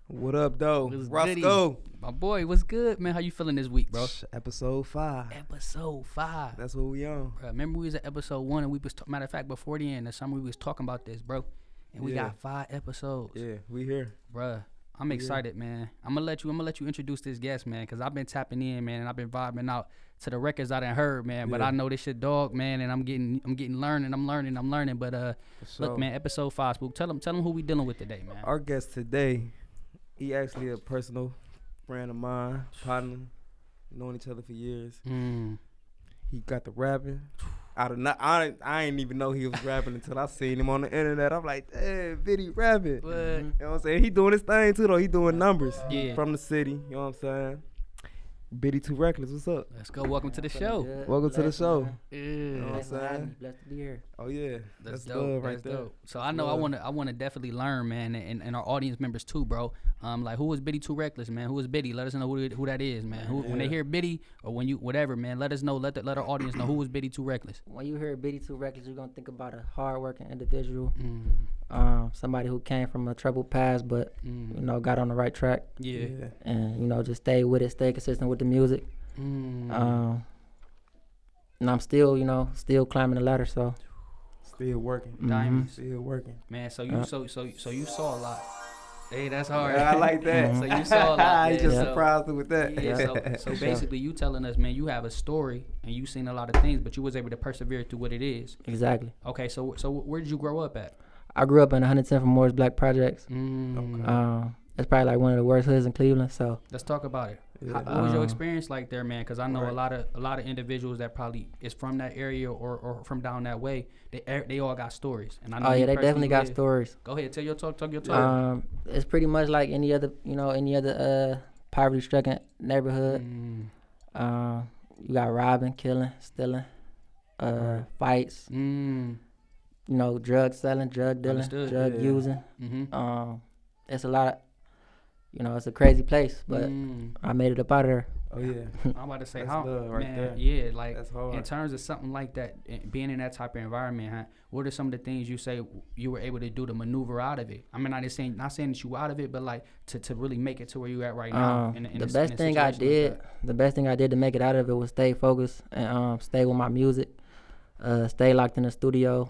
What up, though? What's Rosco. My boy, what's good, man? How you feeling this week, bro? Episode 5. Episode 5. That's what we on. Bro, remember we was at episode 1 and we was, matter of fact, before the end of summer, we was talking about this, bro. And we got 5 episodes. Yeah, we here. Bruh, I'm excited, man. I'm gonna let you introduce this guest, man, because I've been tapping in, man, and I've been vibing out to the records I done heard, man. But I know this shit dog, man, and I'm getting learning. But look, man, episode 5, Spook. Tell them who we dealing with today, man. Our guest today, he actually a personal friend of mine, partner, known each other for years. He got the rapping. I ain't even know he was rapping until I seen him on the internet. I'm like, damn, Biddy rapping. You know what I'm saying? He doing his thing too, though. He doing numbers from the city. You know what I'm saying? Biddy Too Reckless, what's up? Let's go. Welcome to the show. Welcome to the show. Yeah. You know what I'm saying? Blessed to be here. Oh yeah, That's that's dope. love right That's there. dope. So I know I wanna definitely learn, man, and our audience members too, bro. Like who is Biddy Too Reckless, man? Who is Biddy? Let us know who that is, man. When they hear Biddy or when you whatever, man, let us know. Let our audience know who is Biddy Too Reckless. When you hear Biddy Too Reckless, you're gonna think about a hardworking individual, somebody who came from a troubled past, but you know got on the right track. Yeah. And you know just stay with it, stay consistent with the music. And I'm still climbing the ladder, so Still working. Diamonds. Still working. Man, so you saw a lot. Hey, that's hard. Yeah, I like that. So you saw a lot. I Man. just So- surprised him with that. Yeah, so basically you telling us, man, you have a story and you seen a lot of things, but you was able to persevere through what it is. exactly. Okay, so where did you grow up at? I grew up in 110 from Moore's Black Projects. Okay. It's probably like one of the worst hoods in Cleveland. So Let's talk about it. Yeah. What was your experience like there, man? Because I know Right. a lot of individuals that probably is from that area or from down that way. They all got stories, and I know. you they definitely personally got live- stories. Go ahead, tell your talk. It's pretty much like any other poverty-stricken neighborhood. You got robbing, killing, stealing, fights. Drug selling, drug dealing, Understood. drug Yeah. using. It's a lot. It's a crazy place, but I made it up out of there. Oh yeah. I'm about to say That's how, love right man. there. Yeah, like That's hard. in terms of something like that, being in that type of environment, huh? What are some of the things you say you were able to do to maneuver out of it? I mean, not saying that you out of it, but like to really make it to where you at right now. The best thing I did to make it out of it was stay focused and stay with my music, stay locked in the studio,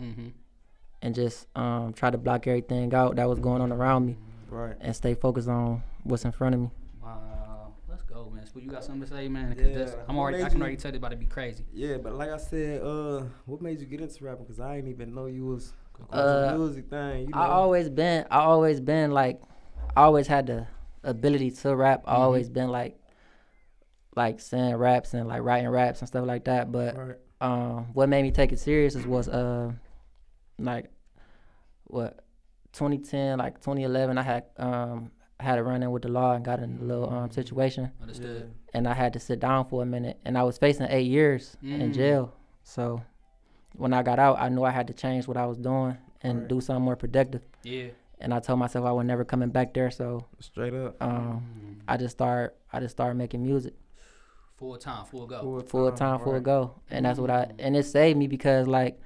and just try to block everything out that was going on around me, Right. and stay focused on what's in front of me. Wow, let's go, man. Spook, you got something to say, man? Yeah. I can already tell it's about to be crazy. Yeah, but like I said, what made you get into rapping? Cause I didn't even know you was on the music thing. You know? I always been like, I always had the ability to rap. I always been like saying raps and like writing raps and stuff like that. But Right. what made me take it serious was 2010, like 2011, I had a run-in with the law and got in a little situation, Understood. and I had to sit down for a minute, and I was facing 8 years in jail. So when I got out, I knew I had to change what I was doing and do something more productive. Yeah. And I told myself I was never coming back there. So Straight up. I just started making music Full time, full go. full time, full right. go, and that's what and it saved me because like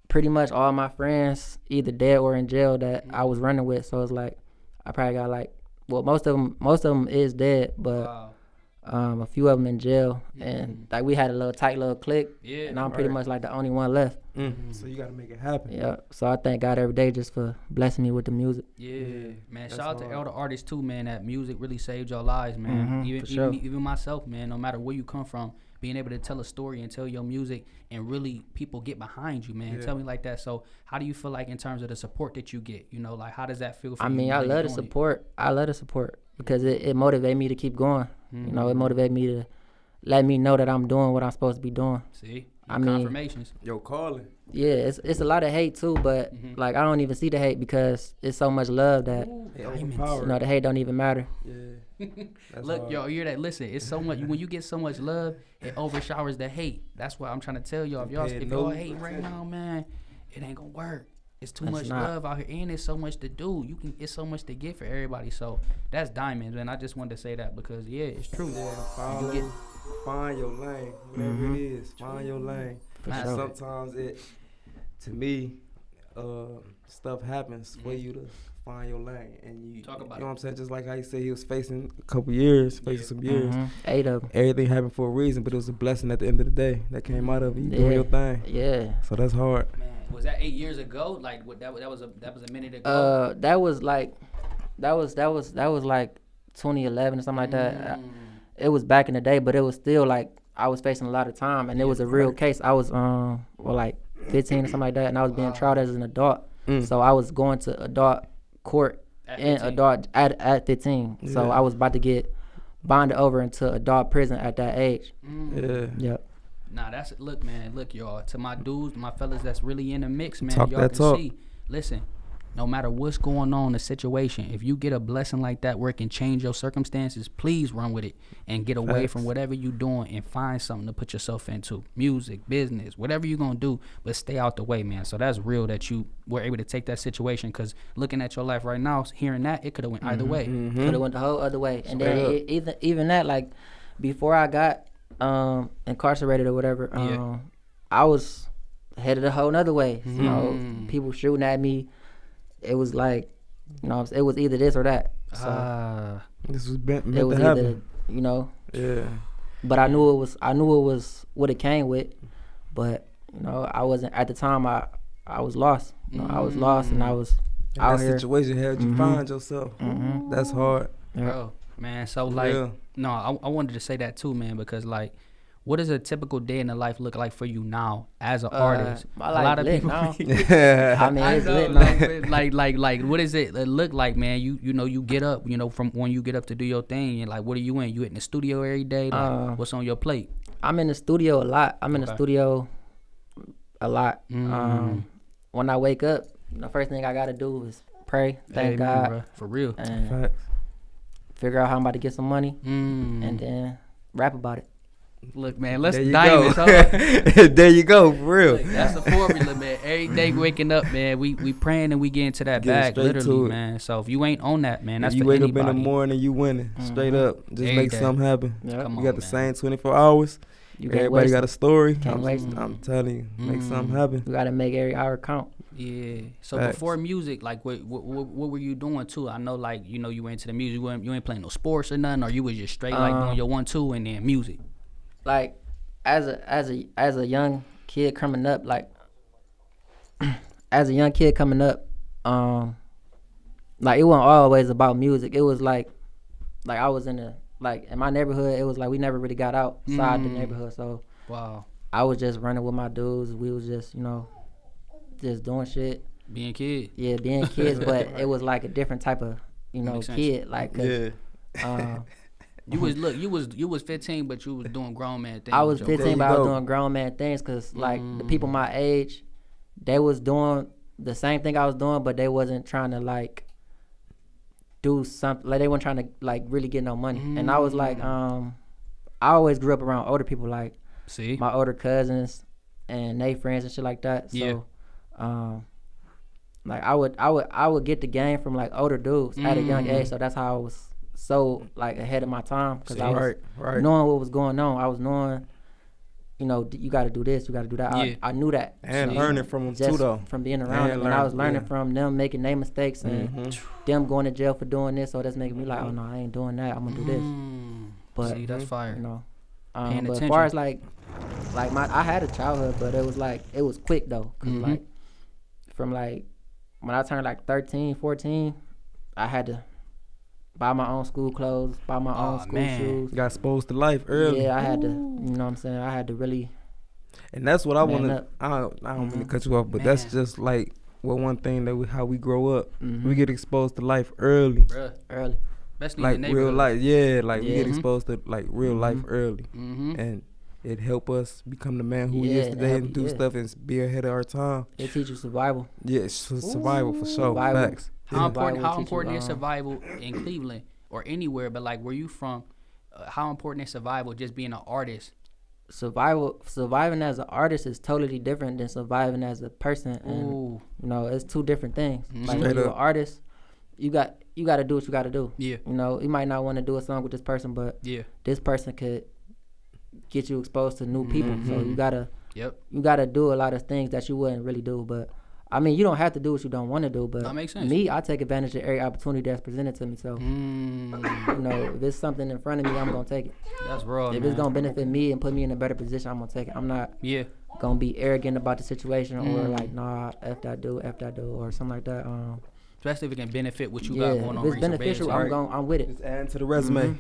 pretty much all my friends either dead or in jail that I was running with. So it's like I probably got like, well, most of them is dead, but Wow. a few of them in jail, and like we had a little tight little clique, Yeah. and I'm pretty much like the only one left. So you gotta make it happen. Yeah, so I thank God every day just for blessing me with the music. Yeah, man. that's Shout out to hard. all the artists too, man. That music really saved your lives, man. for sure. Even myself, man. No matter where you come from, being able to tell a story and tell your music, and really people get behind you, man. Yeah. Tell me like that. So, how do you feel like in terms of the support that you get? You know, like how does that feel for I you? mean, while I you're love the doing it? support. I love the support because it motivates me to keep going. You know, it motivates me to let me know that I'm doing what I'm supposed to be doing. See, I mean, confirmations. Yo, calling. Yeah, it's a lot of hate too, but like I don't even see the hate because it's so much love that They Diamonds. overpowered. you know the hate don't even matter. Yeah. That's Look, hard. yo, you hear that? Listen, it's so much. When you get so much love, it overshowers the hate. That's what I'm trying to tell y'all. If y'all, Yeah, if no y'all hating right now, man, it ain't gonna work. It's too It's much not. love out here, and it's so much to do. It's so much to get for everybody. So that's diamonds, and I just wanted to say that because it's true. Yeah, You find your lane, whatever it is. Find your lane. For Man, sure. Sometimes to me, stuff happens for you to find your lane, and you Talk about you know what I'm saying. Just like how you said he was facing a couple years, some years. 8 of them. Everything happened for a reason, but it was a blessing at the end of the day that came out of it. You doing your thing. Yeah. So that's hard. Man, was that 8 years ago? Like what? That was a minute ago. That was like 2011 or something like that. It was back in the day, but it was still like I was facing a lot of time, and it was a real case. I was like 15 or something like that, and I was being tried as an adult. So I was going to adult court and adult at 15. Yeah. So I was about to get bonded over into adult prison at that age. Yep. Nah, look, y'all. To my dudes, my fellas that's really in the mix, man. Talk y'all that can talk. see. Listen, no matter what's going on in the situation, if you get a blessing like that where it can change your circumstances, please run with it and get away from whatever you're doing and find something to put yourself into. Music, business, whatever you're going to do, but stay out the way, man. So that's real that you were able to take that situation, because looking at your life right now, hearing that, it could have went either way. Could have went the whole other way. And then even that, like, before I got incarcerated or whatever, I was headed a whole nother way. You know, people shooting at me. It was like, you know, it was either this or that. So this was meant it was to either, happen. you know. Yeah. But I knew it was what it came with. But you know, I wasn't at the time. I was lost. You know, I was lost, and I was out that here. situation helped you find yourself. That's hard. Bro, man. So like, no, I wanted to say that too, man, because like, what does a typical day in the life look like for you now as an artist? My a life lot of lit people. now. I mean, it's lit now. like, what does it look like, man? You know, you get up, you know, from when you get up to do your thing, and like, what are you in? You in the studio every day? Like, what's on your plate? I'm in the studio a lot. When I wake up, the first thing I gotta do is pray, thank God, bro, for real, and figure out how I'm about to get some money, and then rap about it. Look, man, let's dive into There you go, for real. Look, that's the formula, man. Every day waking up, man, we praying and we get into that bag, literally, man. So if you ain't on that, man, that's you for wake anybody. up in the morning, you winning, straight up. Just Every make day. something happen. Yep. Come You on, got the man. same 24 hours. Everybody got a story. Can't waste it. I'm telling you, make something happen. You gotta make every hour count. Yeah. So Facts. before music, like, what were you doing too? I know, like, you know, you went into the music. You ain't playing no sports or nothing, or you was just straight like doing your 1-2 and then music. Like, as a young kid coming up, like like it wasn't always about music. It was like I was in my neighborhood. It was like we never really got outside the neighborhood, so Wow. I was just running with my dudes. We was just, you know, just doing shit. Being kid. Yeah, being kids, but it was like a different type of, you know, Makes sense. kid. Like, 'cause, You was 15, but you was doing grown man things. I was with your 15, you but I was go. doing grown man things, because like the people my age, they was doing the same thing I was doing, but they wasn't trying to like do something. Like, they weren't trying to like really get no money. And I was like, I always grew up around older people, like my older cousins and they friends and shit like that. So, like I would get the game from like older dudes at a young age. So that's how I was so like ahead of my time, because I was knowing what was going on. I was knowing, you know, you got to do this, you got to do that. I knew that, And learning from them just too, though. from being around them. And I was learning from them making their mistakes and them going to jail for doing this. So that's making me like, oh no, I ain't doing that. I'm gonna do this. But see, that's fire. you know, Paying but as attention. far as like I had a childhood, but it was like it was quick though, 'cause like from like when I turned like 13, 14, I had to buy my own school clothes, buy my own school shoes. Got exposed to life early. Yeah, I had to, you know what I'm saying? I had to really. And that's what I Man want to. up. I don't mean to cut you off, but that's just like one thing that how we grow up. We get exposed to life early. Bruh. Early. Especially Like in the neighborhood. real life, we Yeah. get exposed to like real life early, and it help us become the man who we is today and do stuff and be ahead of our time. It teach you survival. Yeah, it's survival for sure. Survival. Facts. How Survival important teach is you, survival in Cleveland or anywhere? But like, where you from? How important is survival? Just being an artist. Surviving as an artist is totally different than surviving as a person. And you know, it's two different things. Like when you're an artist, you got to do what you got to do. Yeah. You know, you might not want to do a song with this person, but this person could get you exposed to new people. So you gotta do a lot of things that you wouldn't really do. But I mean, you don't have to do what you don't want to do, but that makes sense. Me, I take advantage of every opportunity that's presented to me. So, you know, if there's something in front of me, I'm gonna take it. That's raw, If it's gonna benefit me and put me in a better position, I'm gonna take it. I'm not gonna be arrogant about the situation or like, nah, F that dude, or something like that. Especially if it can benefit what you got going on. If it's beneficial, I'm with it. Just add to the resume.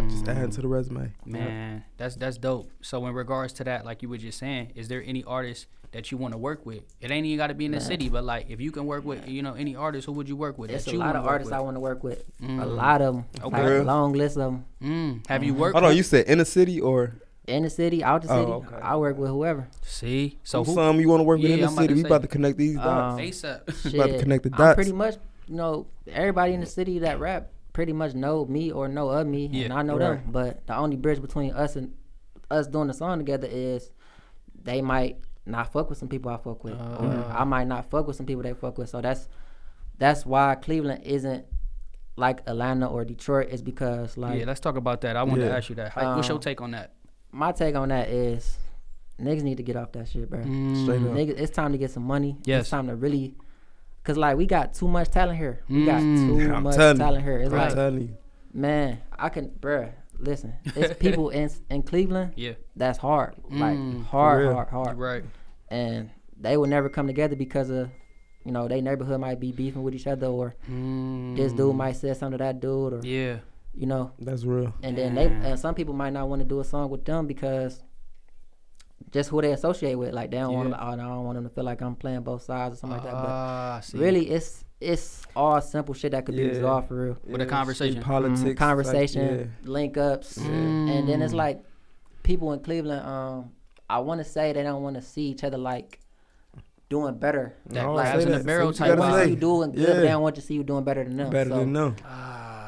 Just add to the resume. Man, that's dope. So in regards to that, like you were just saying, is there any artists that you want to work with? It ain't even got to be in the city, but like if you can work with, you know, any artist, who would you work with? There's a lot of artists I want to work with. A lot of them. Okay. Like a long list of them. Have you worked? Hold on, you said in the city or? In the city, out the city. Okay. I work with whoever. See, so some you want to work with in the city? We about to connect these dots. ASAP. About to connect the dots. Pretty much, you know, everybody in the city that rap pretty much know me or know of me, and I know them. But the only bridge between us and us doing the song together is they might not fuck with some people I fuck with, or I might not fuck with some people they fuck with. So that's why Cleveland isn't like Atlanta or Detroit. Is because like let's talk about that. I wanted to ask you that. What's your take on that? My take on that is niggas need to get off that shit, bro. Straight up. Niggas, it's time to get some money. Yes. It's time to really, cause like we got too much talent here. We got too much talent here. It's I'm like, telling you, man, I can, bruh. Listen, it's people in Cleveland. That's hard. Like hard. Right. And they will never come together because of, you know, they neighborhood might be beefing with each other, or this dude might say something to that dude, or you know, that's real. And then and some people might not want to do a song with them because just who they associate with. Like they don't want to, I don't want them to feel like I'm playing both sides or something like that. But really, it's all simple shit that could be resolved for real. With a conversation, politics, conversation, link ups, and then it's like people in Cleveland. I want to say they don't want to see each other like doing better. Like as in the barrel type. They want to see you doing good, but they don't want to see you doing better than them.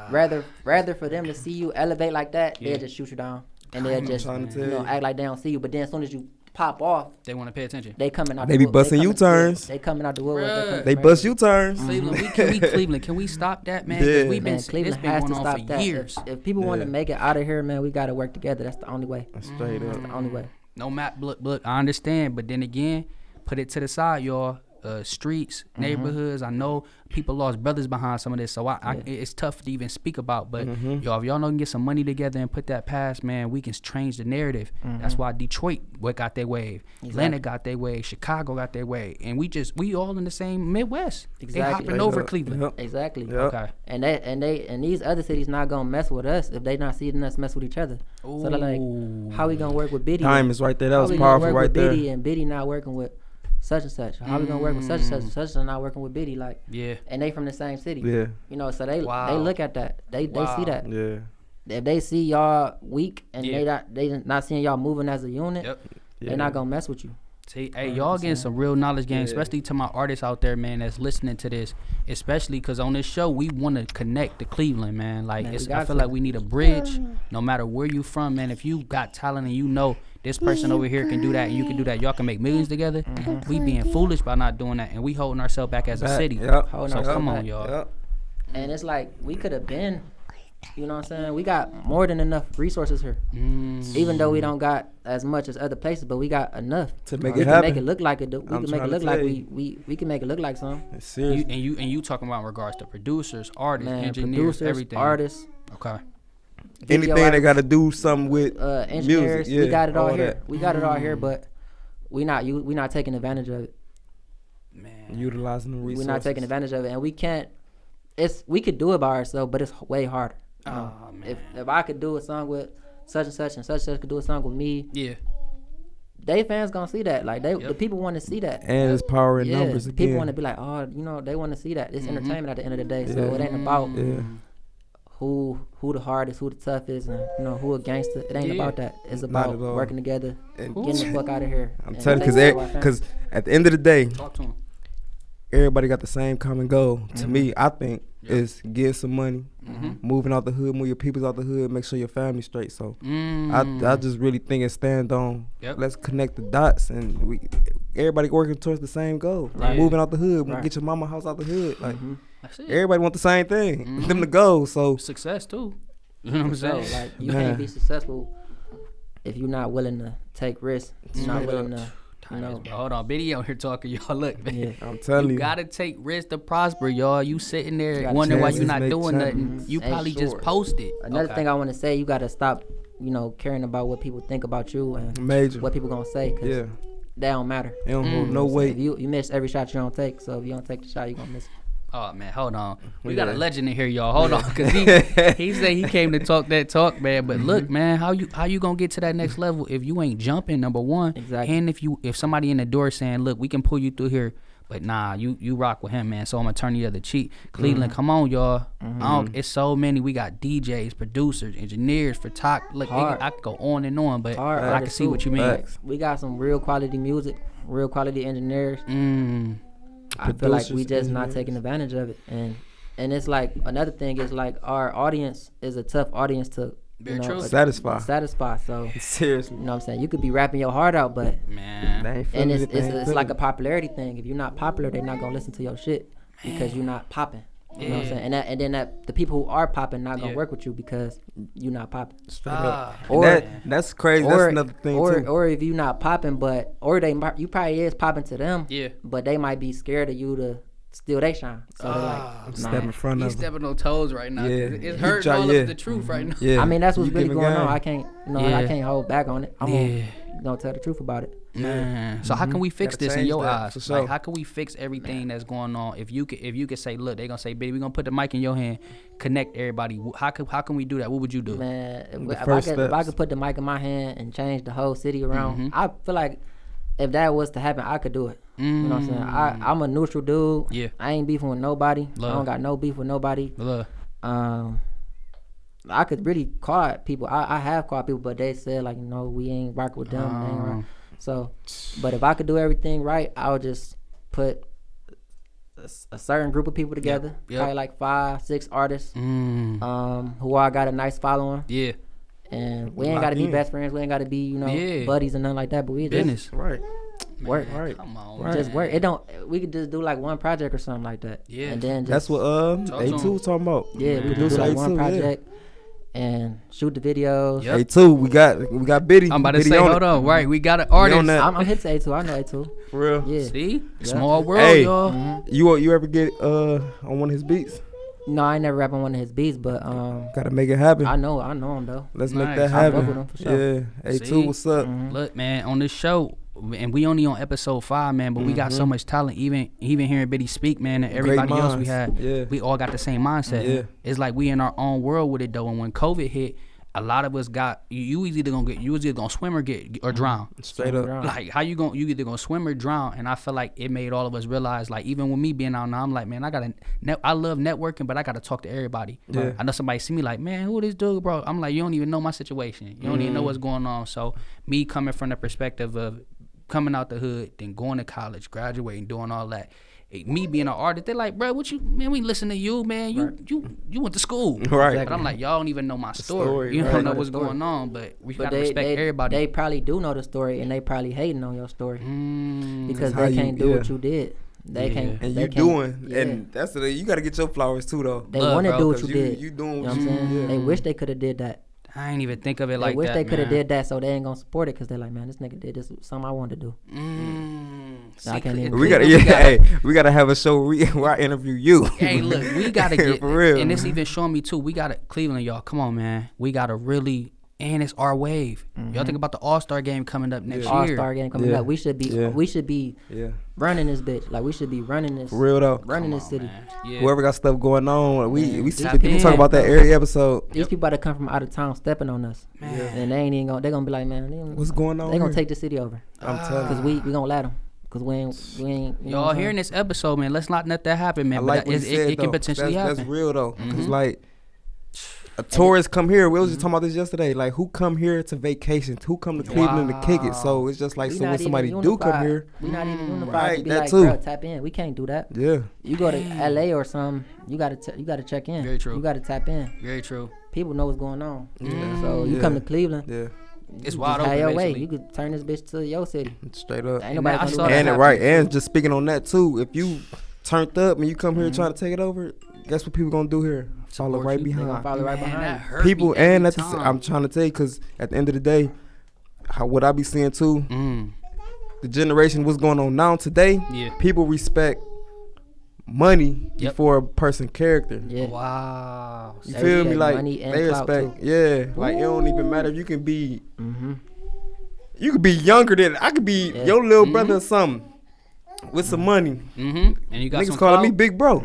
Rather for them to see you elevate like that, they'll just shoot you down, and they'll just act like they don't see you. But then as soon as you pop off, they want to pay attention. They coming out. They be busting U-turns. They coming out the woodwork. They bust U-turns. Cleveland, can we stop that, man? Because we've been Cleveland has to stop for years. If people want to make it out of here, man, we got to work together. That's the only way. Straight up. That's the only way. No map, look. I understand, but then again, put it to the side, y'all. Streets, neighborhoods. I know people lost brothers behind some of this, so it's tough to even speak about. But y'all, if y'all know can get some money together and put that past, man, we can change the narrative. That's why Detroit got their wave, Atlanta got their wave, Chicago got their wave, and we all in the same Midwest. They hopping over Cleveland. Exactly. Okay. And these other cities not gonna mess with us if they not seeing us mess with each other. So they're like, how we gonna work with Biddy? Time is right there. That was powerful right there. Biddy and Biddy not working with such and such. How we gonna work with such and such and not working with Biddy? Like, and they from the same city. You know, so they look at that. They see that. If they see y'all weak and they not seeing y'all moving as a unit, they not gonna mess with you. See, hey, y'all getting some real knowledge games, especially to my artists out there, man, that's listening to this. Especially because on this show, we want to connect to Cleveland, man. Like, I feel like we need a bridge. No matter where you from, man. If you got talent and you know this person over here can do that and you can do that, y'all can make millions together. We being foolish by not doing that, and we holding ourselves back as a city. So come on, y'all. And it's like we could have been. You know what I'm saying? We got more than enough resources here. Even though we don't got as much as other places, but we got enough to make it happen. We can make it look like it. We can make it look like we can make it look like something. You talking about in regards to producers, artists, engineers, everything. Artists. Okay. Anything they got to do something with engineers. Music, we got it all here. That. We got it all here, but we not taking advantage of it. Man, utilizing the resources. We're not taking advantage of it, and we can't. We could do it by ourselves, but it's way harder. Oh, man. If I could do a song with such and such could do a song with me, they fans gonna see that. Like the people want to see that. And it's power in numbers again. People want to be like, oh, you know, they want to see that. It's entertainment at the end of the day. So it ain't about who the hardest, who the toughest, and you know who a gangster. It ain't about that. It's about working together and getting the fuck out of here. I'm telling you, because at the end of the day, everybody got the same common goal. To me, I think is get some money, moving out the hood, move your peoples out the hood, make sure your family's straight. So I just really think it stand on. Let's connect the dots, and everybody working towards the same goal. Moving out the hood, get your mama house out the hood. Like everybody want the same thing, them to go. So success too. You know what I'm saying? Like you can't be successful if you're not willing to take risks. You're not willing to You know. Hold on, Biddy out here talking, y'all. Look, man. Yeah. I'm telling you. You gotta take risks to prosper, y'all. You sitting there wondering why you not doing nothing. You probably just posted. Another thing I want to say, you gotta stop, caring about what people think about you and what people gonna say. Cause that don't matter. It don't hold no weight. You miss every shot you don't take. So if you don't take the shot, you gonna miss it. Oh man, hold on. We got a legend in here, y'all. Hold on, cause he said he came to talk that talk, man. But look, man, how you gonna get to that next level if you ain't jumping? Number one, exactly. And if somebody in the door saying, look, we can pull you through here, but nah, you rock with him, man. So I'm gonna turn the other cheek. Cleveland, come on, y'all. It's so many. We got DJs, producers, engineers, photog. Look, I could go on and on, but I can see what you mean. We got some real quality music, real quality engineers. I feel like we just not taking advantage of it, and it's like another thing is like our audience is a tough audience to satisfy. So seriously, you know what I'm saying, you could be rapping your heart out, but man, and it's like a popularity thing. If you're not popular, they're not gonna listen to your shit because you're not popping. You know what I'm saying? And then the people who are popping not gonna work with you because you're not popping. Straight up. Or that's crazy. That's another thing too. Or if you're not popping, you probably is popping to them. Yeah. But they might be scared of you to steal they shine. So they're like, I'm stepping in front of He's stepping on toes right now. Yeah. It's hurting all of the truth right now. Yeah. I mean, that's what's really going on. I can't, I can't hold back on it. I'm gonna tell the truth about it. Man. So how can we fix this in your eyes? Sure. Like, how can we fix everything that's going on? If you could say, look, they gonna say, baby, we gonna put the mic in your hand, connect everybody. How can we do that? What would you do? Man, if I could put the mic in my hand and change the whole city around, I feel like if that was to happen, I could do it. You know what I'm saying? I'm a neutral dude. Yeah. I ain't beefing with nobody. I don't got no beef with nobody. I could really call people. I have called people, but they said like, we ain't rock with them. They ain't rock. So, but if I could do everything right, I would just put a certain group of people together, probably like 5-6 artists, who all got a nice following. Yeah. And we ain't got to be best friends. We ain't got to be, buddies and nothing like that. But we business, right? Work, right? Come on, just work. It don't. We could just do like one project or something like that. Yeah. And then that's what A2 was talking about. Yeah, we could do like one project. Yeah. And shoot the videos. Yep. A2, we got Biddy. I'm about to say, hold on, right? We got an artist. I'm hit to A2. I know A2. For real? Yeah. See, small world, y'all. You ever get on one of his beats? No, I ain't never rap on one of his beats, but gotta make it happen. I know him though. Let's make that happen. I fuck with him for sure. Yeah, A2, what's up? Look, man, on this show. And we only on episode 5, man, but we got so much talent. Even hearing Biddy speak, man, and everybody else we had, we all got the same mindset. Yeah. It's like we in our own world with it though. And when COVID hit, a lot of us got you was either gonna swim or drown. Straight up. Like you either gonna swim or drown. And I feel like it made all of us realize, like even with me being out now, I'm like, man, I love networking, but I gotta talk to everybody. Yeah. I know somebody see me like, man, who this dude, bro? I'm like, you don't even know my situation. You don't even know what's going on. So me coming from the perspective of coming out the hood, then going to college, graduating, doing all that. Me being an artist, they're like, bro, we listen to you, man. You went to school. Right. But I'm like, y'all don't even know my story. You don't know what's going on, but we gotta respect everybody. They probably do know the story, and they probably hating on your story because they can't do what you did. They can't. And you doing, and that's you gotta get your flowers too, though. They want to do what you did. You doing what you saying? They wish they could have did that. I ain't even think of it like that. They wish they could have did that, so they ain't gonna support it because they're like, man, this nigga did this something I wanted to do. So I can't even. We gotta have a show where I interview you. Hey, look, we gotta get for real, and it's even showing me too. We gotta Cleveland, y'all. Come on, man. We gotta really. And it's our wave. Y'all think about the All-Star game coming up next year. All-Star game coming up. We should be running this bitch. Like we should be running this. For real though. Running this city. Yeah. Whoever got stuff going on, we see people talk about that every episode. These people that come from out of town stepping on us. Man. And they ain't even gonna. They gonna be like, man, what's going on? They gonna take the city over. I'm telling you. Cause we gonna let them. Cause we ain't. Y'all hearing this episode, man? Let's not let that happen, man. Like but it can potentially happen. That's real though. Cause like. A tourist come here. We was just talking about this yesterday. Like, who come here to vacation? Who come to Cleveland to kick it? So it's just like, so when somebody do come here, we not even unified to be like, too. Bro, tap in. We can't do that. Yeah. You go to LA or something, you gotta check in. Very true. You gotta tap in. Very true. People know what's going on. So you come to Cleveland. Yeah. It's wide open. Your way. You could turn this bitch to your city. Straight up. Ain't nobody and gonna and right. And just speaking on that too, if you turned up and you come here trying to take it over, guess what people gonna do here? Follow right behind. Follow right behind. People, and I'm trying to tell you, because at the end of the day, what I be seeing too, the generation, what's going on now today, people respect money before a person character. Yeah. Wow. You feel me? Like they respect. Yeah. Like it don't even matter. You can be. You could be younger than I could be your little brother or something with some money. And you got niggas calling me big bro.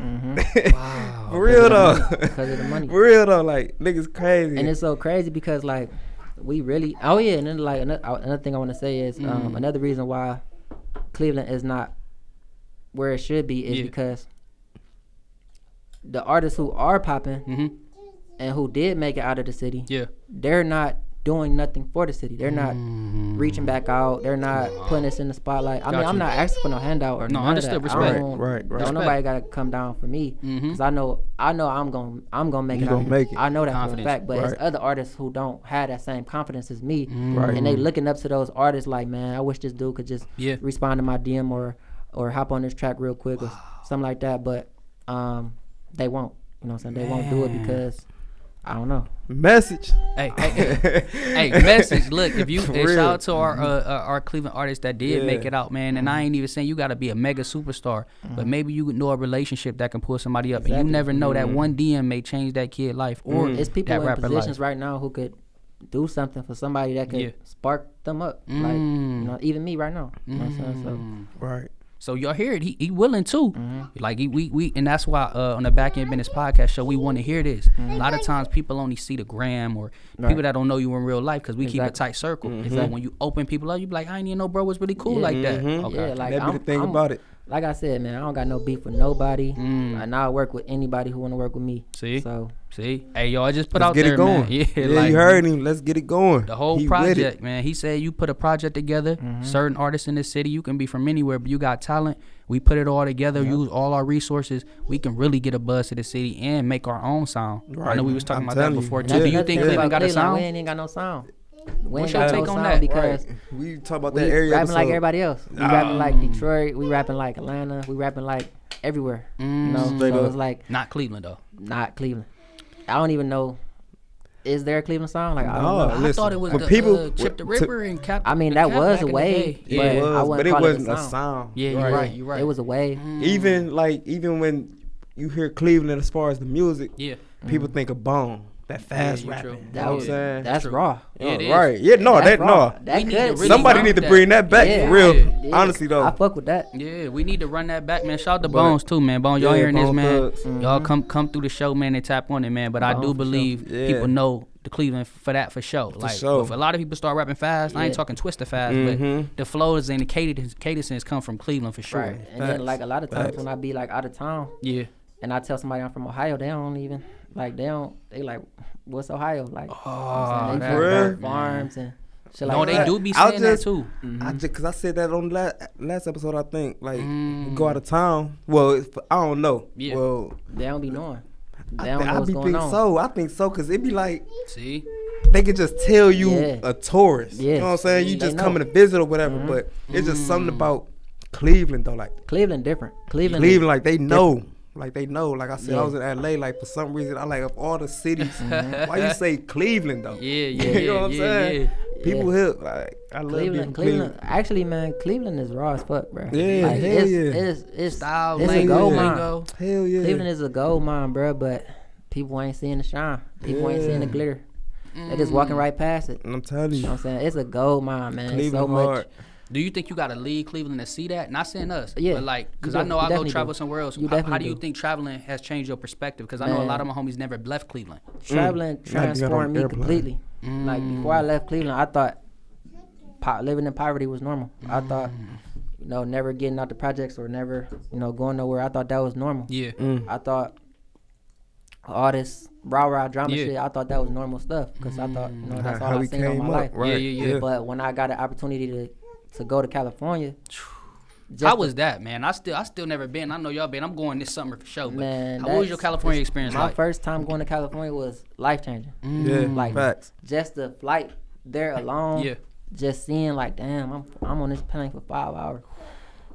Wow. For real though. Because of the money. For real though, like niggas crazy. And it's so crazy because like we really. Oh yeah, and then like another thing I want to say is another reason why Cleveland is not where it should be is because the artists who are popping and who did make it out of the city, they're not doing nothing for the city. They're not reaching back out. They're not putting us in the spotlight. I mean, I'm not asking for no handout or none of that. Respect. Right. Don't nobody gotta come down for me because I know I'm gonna make it. I know that for a fact. But it's other artists who don't have that same confidence as me, and they looking up to those artists like, man, I wish this dude could just respond to my DM or hop on this track real quick or something like that. But they won't. You know what I'm saying? They won't do it because I don't know. Message. Hey, message. Look, if you shout out to our Cleveland artists that did make it out, man. And I ain't even saying you got to be a mega superstar, but maybe you know a relationship that can pull somebody up, and you never know that one DM may change that kid's life or it's people that in positions life. right now who could do something for somebody that could spark them up, like even me right now. You know what I'm saying? So right. So y'all hear it. He willing too. Like we and that's why on the BackEnd Business Podcast Show we want to hear this. A lot of times people only see the gram or people that don't know you in real life because we keep a tight circle. It's like when you open people up, you be like, I ain't even know bro was really cool like that. Okay. Yeah, like that be the thing about it. Like I said, man, I don't got no beef with nobody, and I'll work with anybody who want to work with me. See, hey y'all, I just put Let's out get there, it going. man. Yeah, like, you heard him. Let's get it going. The whole project, man. He said you put a project together. Certain artists in the city, you can be from anywhere, but you got talent. We put it all together. Use all our resources. We can really get a buzz to the city and make our own sound. Right. I know we was talking about that before. Do you think Cleveland got a sound? We ain't got no sound. What's your take on that? Because we talk about that area. We rapping like everybody else. We rapping like Detroit. We rapping like Atlanta. We rapping like everywhere. You know, so it's like not Cleveland though. Not Cleveland. I don't even know. Is there a Cleveland song? Like I don't know. I thought it was the Chip the Ripper and Cap. I mean, that was a wave, but it wasn't a sound. Yeah, you're right. It was a wave. Even when you hear Cleveland as far as the music, people think of Bone. That fast rapping. You know what I'm saying? That's raw. Right. Yeah, somebody need to bring that back for real. Yeah. Honestly though. I fuck with that. Yeah, we need to run that back, man. Shout out to Bones too, man. Bones, y'all hearing this, man. Y'all come through the show, man, and tap on it, man. But I do believe people know the Cleveland for that for sure. If a lot of people start rapping fast, I ain't talking twister fast, but the flows and the cadences come from Cleveland for sure. Right. And then like a lot of times when I be like out of town, and I tell somebody I'm from Ohio, they don't even they like, what's Ohio? Like, they farms and shit like that. They do be saying that too. Cause I said that on last episode, I think, like, go out of town. Well, I don't know. Yeah. Well, they don't be knowing. They don't know what's going on. I think so, cause it be like, they could just tell you a tourist. You know what I'm saying? You just coming to visit or whatever, but it's just something about Cleveland though. Like Cleveland different. Cleveland like they know. Different. Like they know, like I said, I was in LA. Like for some reason, I like of all the cities. Why you say Cleveland though? You know what I'm saying? People here, like I love Cleveland. Actually, man, Cleveland is raw as fuck, bro. Yeah, like, hell yeah. It's style, it's a gold mine. Hell yeah. Cleveland is a gold mine, bro. But people ain't seeing the shine. People ain't seeing the glitter. They just walking right past it. I'm telling you. You know what I'm saying? It's a gold mine, man. Cleveland so much. Do you think you got to leave Cleveland to see that? Not saying us, but like, because I know I go travel somewhere else. How do you think traveling has changed your perspective? Because I know a lot of my homies never left Cleveland. Traveling transformed me completely. Like, before I left Cleveland, I thought living in poverty was normal. I thought, never getting out the projects or never, going nowhere. I thought that was normal. Yeah. I thought all this rah drama shit, I thought that was normal stuff. Because I thought, that's all I seen all my life. Right. Yeah. But when I got an opportunity to go to California. How was that, man? I still never been. I know y'all been. I'm going this summer for sure. Man, what was your California experience like? My first time going to California was life changing. Yeah, like facts. Just the flight there alone. Yeah. Just seeing like, damn, I'm on this plane for 5 hours.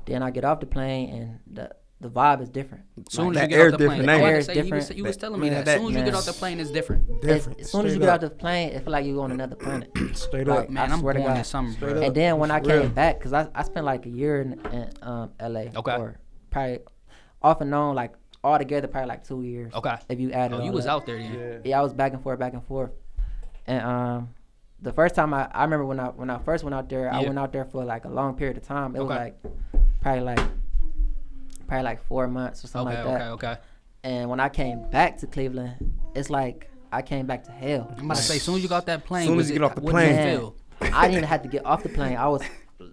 Then I get off the plane and the vibe is different. As soon Like, as you that get off the air plane, different, I ain't was it? about to say, you was telling me Man, that. As soon as you man. get off the plane, it's different. Different. As soon as you Straight get up. off the plane, it feel like you on another planet. Straight Like, up. Man, I I'm swear to going God. this summer, Straight bro. up. And then when I For real. came back, because I spent like a year in LA. Okay. Or probably off and on, like all together, probably like 2 years. Okay. If you add it Oh, you all was up. out there then. Yeah, I was back and forth. And the first time I remember when I first went out there, I Yeah. went out there for like a long period of time. It was Okay. like probably like 4 months or something like that. Okay. And when I came back to Cleveland, it's like I came back to hell. I'm about to say, as soon as you got that plane, Soon as you get off the what did you plane. feel? I didn't even have to get off the plane. I was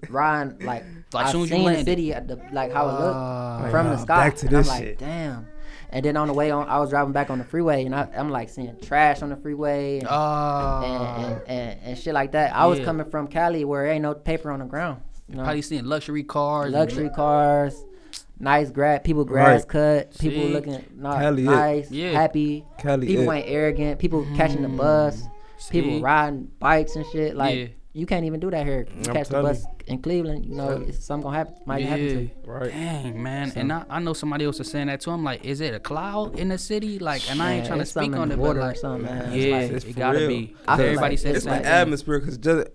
riding like Like, I soon as you seen the landed. city at the like how it looked Like, from nah, the sky. back to And I'm this like, shit. damn. And then on the way on, I was driving back on the freeway, and I'm like seeing trash on the freeway and shit like that. I was Yeah. coming from Cali where ain't no paper on the ground. You know, Probably seeing luxury cars. luxury cars, nice people grass Right. cut, people See? looking Cali it. nice, Yeah. happy. Cali People it. ain't arrogant. People catching the bus. People See? riding bikes and shit. Like Yeah. you can't even do that here. You I'm catch the telling bus in Cleveland, you know, it's something gonna happen. Might happen to you. Right. Dang, man. And I know somebody else was saying that too. I'm like, is it a cloud in the city? Like, and I ain't Man, trying to it's speak something on in it, the but water or like, something, man. It's yeah, like- It's it for gotta real. be. I feel Everybody like says It's the the same thing. atmosphere,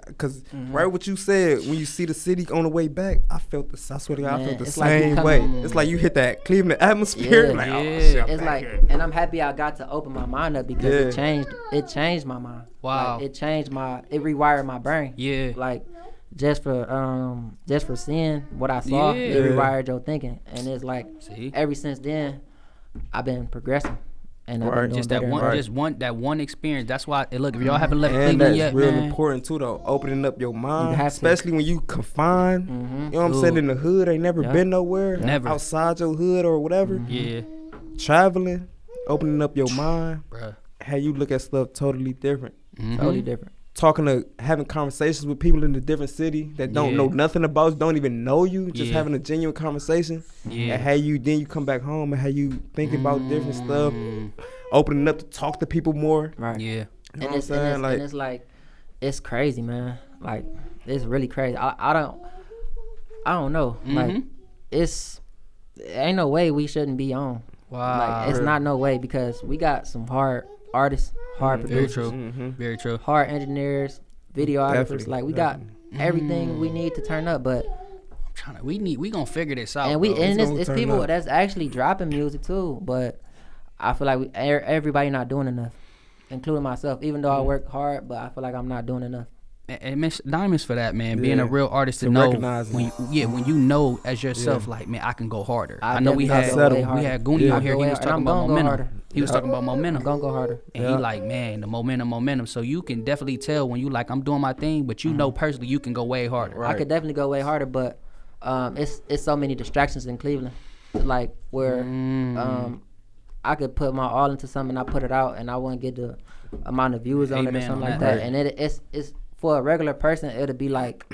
because right what you said, when you see the city on the way back, I felt I swear to God, I Man, felt the it's like you same come- way. It's like you hit that Cleveland atmosphere. Yeah. Like, oh, Yeah. shit, I'm It's back like, here. and I'm happy I got to open my mind up because it changed my mind. Wow. Like, it rewired my brain. Yeah. Like just for seeing what I saw, Yeah. it rewired your thinking, and it's like See? ever since then, I've been progressing, and I've been Right. doing Just that better and one, better. that one experience. That's why. Look, if y'all haven't left And Cleveland that's yet, real man. important too, though. Opening up your mind, have to. especially when you confined. You know what I'm saying? Ooh. In the hood, ain't never Yeah. been nowhere. Never. Outside your hood or whatever. Yeah, Traveling, opening up your mind, bruh. how you look at stuff totally different. Totally different. Having conversations with people in a different city that don't Yeah. know nothing about you, don't even know you, just Yeah. having a genuine conversation. Yeah. And how you come back home and how you think about different stuff, opening up to talk to people more. Right. Yeah. You know And what I'm it's, saying? and it's like it's crazy, man. Like it's really crazy. I don't know. Like it's ain't no way we shouldn't be on. Wow. Like it's not no way because we got some hard artists, hard Very producers, true. Very true. hard engineers, videographers. Definitely, Like we got everything we need to turn up, but We gonna figure this out. and we bro. and gonna it's turn people up. that's actually dropping music too. But I feel like everybody not doing enough, including myself. Even though I work hard, but I feel like I'm not doing enough. And Miss Diamonds for that, man. Being a Yeah. real artist to To know recognize when when you know as yourself, like, man, I can go harder. I know we definitely had gotta go way we harder. had Goonie Yeah. out here. He Go was way- talking and I'm about gonna go momentum. harder. He was talking about I'm momentum. gonna go harder. And he like, man, the momentum. So you can definitely tell when you like, I'm doing my thing, but you know personally you can go way harder. I could definitely go way harder, but it's so many distractions in Cleveland, like where I could put my all into something, I put it out, and I wouldn't get the amount of views on it or Amen something on like that. that. And it's for a regular person, it'd be like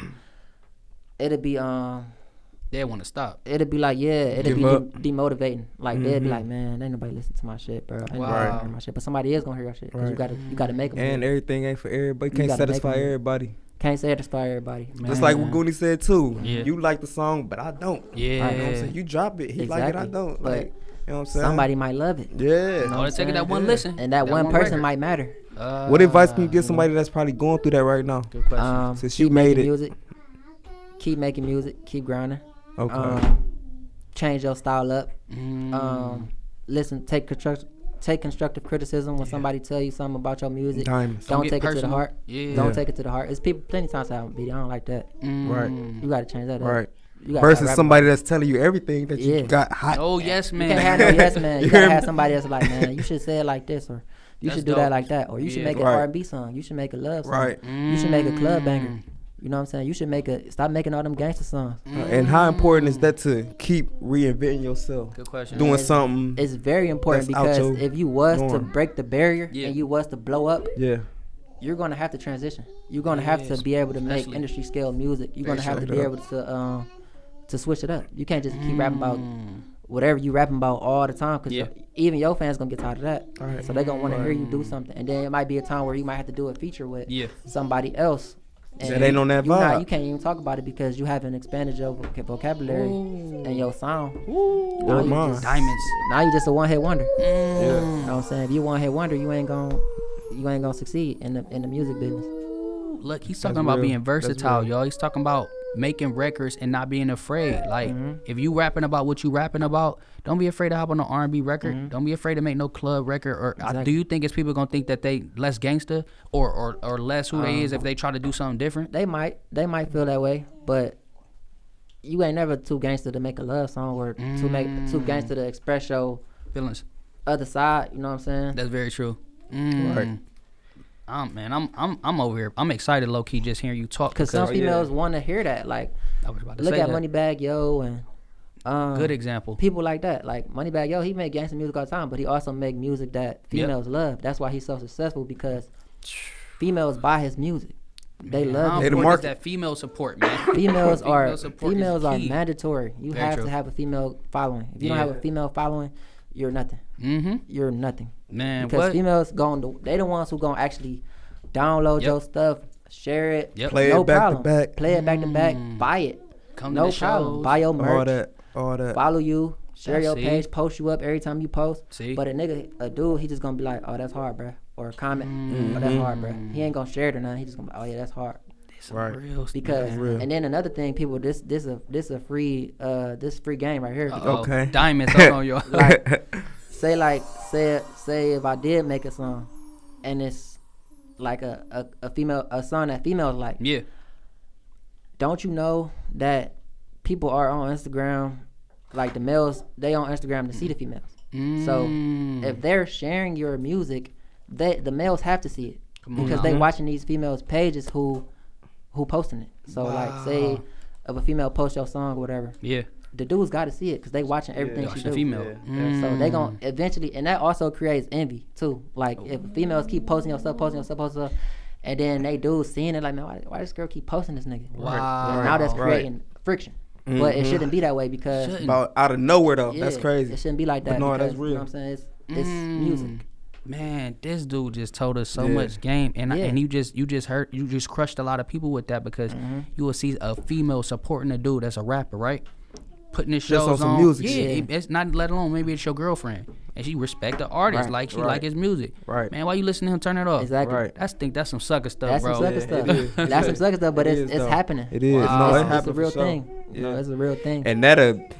They want to stop. it'd be like it'd Give be up. demotivating. Like they'd be like, man, ain't nobody listen to my shit, bro. Ain't nobody Wow. gonna hear my shit, but somebody is gonna hear your shit because you gotta make them. And everything ain't for everybody. You Can't gotta make satisfy 'em. everybody. Can't satisfy everybody. Just like what Goonie said too. Yeah. You like the song, but I don't. Yeah. You know what I'm saying? You drop it. He like it, I Exactly. don't. But Like, you know what I'm saying? Somebody might love it. Yeah. All it take is that one Yeah. listen. And that one person record. might matter. What advice can you give somebody that's probably going through that right now? Good question. Since Keep you made making it. music. Keep making music. Keep grinding. Okay. Change your style up. Listen. Take constructive criticism when somebody tell you something about your music. Diamonds. Don't get take it to the personal. heart. Yeah. Don't Yeah. take it to the heart. It's people plenty of times I don't like that. Right. You gotta change that up. Right. You gotta Versus rap somebody that's telling you everything that you Yeah. got hot. Oh yes, man. You can't have no yes man. You You gotta hear have me? somebody that's like, man, you should say it like this, or you That's should do dope. that like that, or you should Yeah. make an Right. R&B song. You should make a love song. Right. You should make a club banger. You know what I'm saying? You should stop making all them gangster songs. And how important is that to keep reinventing yourself? Good question. Doing It's- something. It's very important That's out because your if you was to norm. break the barrier Yeah. and you was to blow up, Yeah. you're gonna have to transition. You're gonna have to be able to make Especially- industry scale music. You're gonna have to Straight be up. able to switch it up. You can't just keep rapping about whatever you rapping about all the time, because Yeah. even your fans gonna get tired of that. Right. So they're gonna want to hear you do something, and then it might be a time where you might have to do a feature with Yeah. somebody else, And that ain't on that vibe. You can't even talk about it because you haven't expanded your vocabulary and your sound. Or mine. Diamonds. Now you just a one hit wonder. Yeah. You know what I'm saying? If you one hit wonder, you ain't gonna succeed in the music business. Look, he's talking about being versatile, y'all. He's talking about making records and not being afraid. Like, if you rapping about what you rapping about, don't be afraid to hop on an R&B record. Don't be afraid to make no club record. Or do you think it's people gonna think that they less gangster or less who they is if they try to do something different? They might feel that way, but you ain't never too gangster to make a love song or too gangster to express your feelings. Other side. You know what I'm saying? That's very true. Right. Man, I'm over here. I'm excited, low key, just hearing you talk. Because some females want to hear that. Like, I was about to look say at that. Moneybagg Yo and good example. People like that. Like Moneybagg Yo, he make gangster music all the time, but he also make music that females love. That's why he's so successful, because females buy his music. They love it. They the market. That female support, man. Females are key. mandatory. You Very have true. to have a female following. If you don't have a female following, you're nothing. You're nothing. Man, because what? females they the ones who gonna actually download your stuff, share it, play no it back problem. to back, play it back to back, buy it, come no to the problem. shows. Buy your merch, all that. follow you, share your See? page, post you up every time you post. See? But a dude, he just gonna be like, oh, that's hard, bruh, or comment, oh, that's hard, bruh. He ain't gonna share it or nothing. He just gonna be, oh yeah, that's hard. Right. Because and then another thing, people, this a free game right here. Okay. Diamonds on your say if I did make a song and it's like a song that females like. Yeah. Don't you know that people are on Instagram, like the males, they on Instagram to see the females. So if they're sharing your music, the males have to see it because they watching these females' pages who posting it. So like, say if a female posts your song or whatever, the dudes got to see it because they watching everything she do. Female. So they gonna eventually, and that also creates envy too. Like if females keep posting your stuff, and then they dudes seeing it like, man, why this girl keep posting this nigga? Wow. And now that's creating friction. But it shouldn't be that way because about out of nowhere though. That's crazy. It shouldn't be like that. But no, because, that's real. You know what I'm saying? It's music. Man, this dude just told us so much game, and you just crushed a lot of people with that because you will see a female supporting a dude that's a rapper, right? Putting his shows on some on. music. It's not, let alone maybe it's your girlfriend and she respect the artist, like she like his music. Right. Man, why you listening to him? Turn it off. Exactly. Right. That's some sucker stuff, That's bro. some sucker stuff. That's some sucker stuff, but it's happening. It is. No, it It's a real thing. Yeah. No, it's a real thing. And that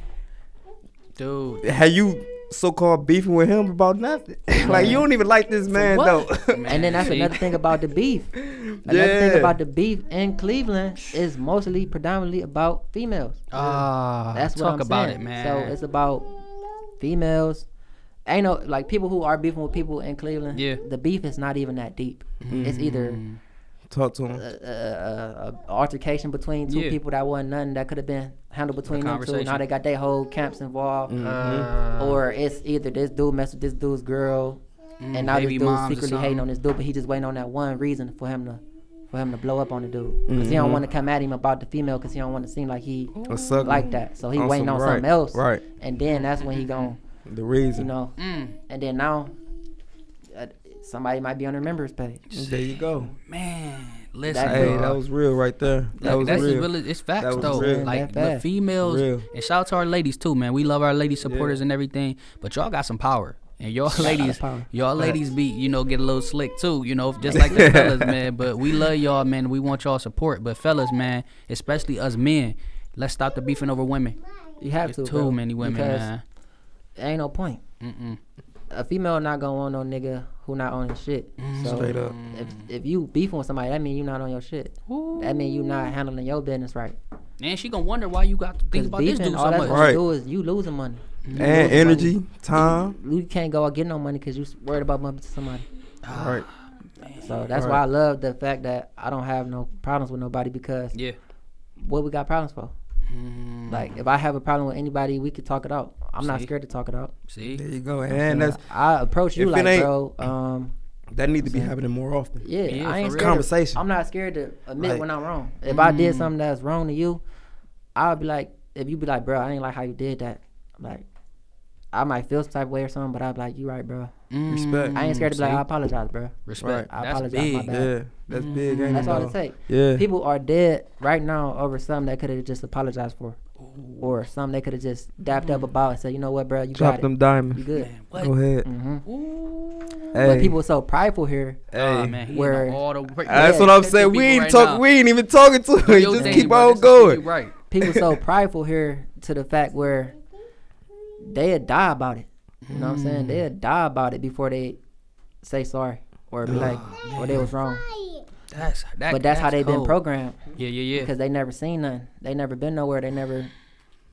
Dude. have you so-called beefing with him about nothing? Like, you don't even like this man though. And then that's another thing about the beef. Another thing about the beef in Cleveland is mostly predominantly about females. That's what I'm about saying. it, man. So it's about females. Ain't no, like, people who are beefing with people in Cleveland. Yeah. The beef is not even that deep. It's either Talk to him. a altercation between two people that wasn't nothing that could have been handled between them two. Now they got their whole camps involved. Or it's either this dude messed with this dude's girl, and now this dude's secretly hating on this dude, but he just waiting on that one reason for him to blow up on the dude, because he don't want to come at him about the female, because he don't want to seem like he like that. So he waiting on something else, right? And then that's when he gon' the reason, you know. And then now somebody might be on their members page. There you go, man. Listen, hey, that was real right there. That was real. Really, it's facts though. Real. Like the females, and shout out to our ladies too, man. We love our lady supporters and everything, but y'all got some power. And y'all ladies be, get a little slick too, just like the fellas, man. But we love y'all, man. We want y'all support. But fellas, man, especially us men, let's stop the beefing over women. You have There's to, too bro, many women, man. Ain't no point. A female not gonna want no nigga who not on his shit. So straight up. If you beefing with somebody, that mean you not on your shit. That mean you not handling your business right. And she gonna wonder why you got to think about this dude so much. All that's do is you losing money. And energy, time. You can't go out get no money because you worried about bumping to somebody. Right. So that's why I love the fact that I don't have no problems with nobody, because what we got problems for? Like, if I have a problem with anybody, we could talk it out. I'm not scared to talk it out. See, there you go. And that's, I approach you like, bro. That need to be happening more often. Yeah, I ain't scared. Conversation. I'm not scared to admit when I'm wrong. If I did something that's wrong to you, I'll be like, if you be like, bro, I ain't like how you did that. Like, I might feel some type of way or something, but I'll be like, you right, bro. Respect. I ain't scared to be like, I apologize, bro. Respect. I That's apologize. big. My bad. Yeah, that's big. Ain't That's it, all though? it takes. Yeah. People are dead right now over something they could have just apologized for, or something they could have just dapped up about and said, you know what, bro, you Drop got them it. diamonds. You good. Man, what? Go ahead. But Hey. people are so prideful here. Oh, man, he Where- in all the That's what I'm saying. We ain't talking. We ain't even talking to Do him. your Just thing, keep bro. on This is going. you right. People so prideful here to the fact where they'd die about it. You know what I'm saying? They'd die about it before they say sorry or be like, or they was wrong. But that's how they been cold. programmed. Yeah. Because they never seen nothing. They never been nowhere. They never.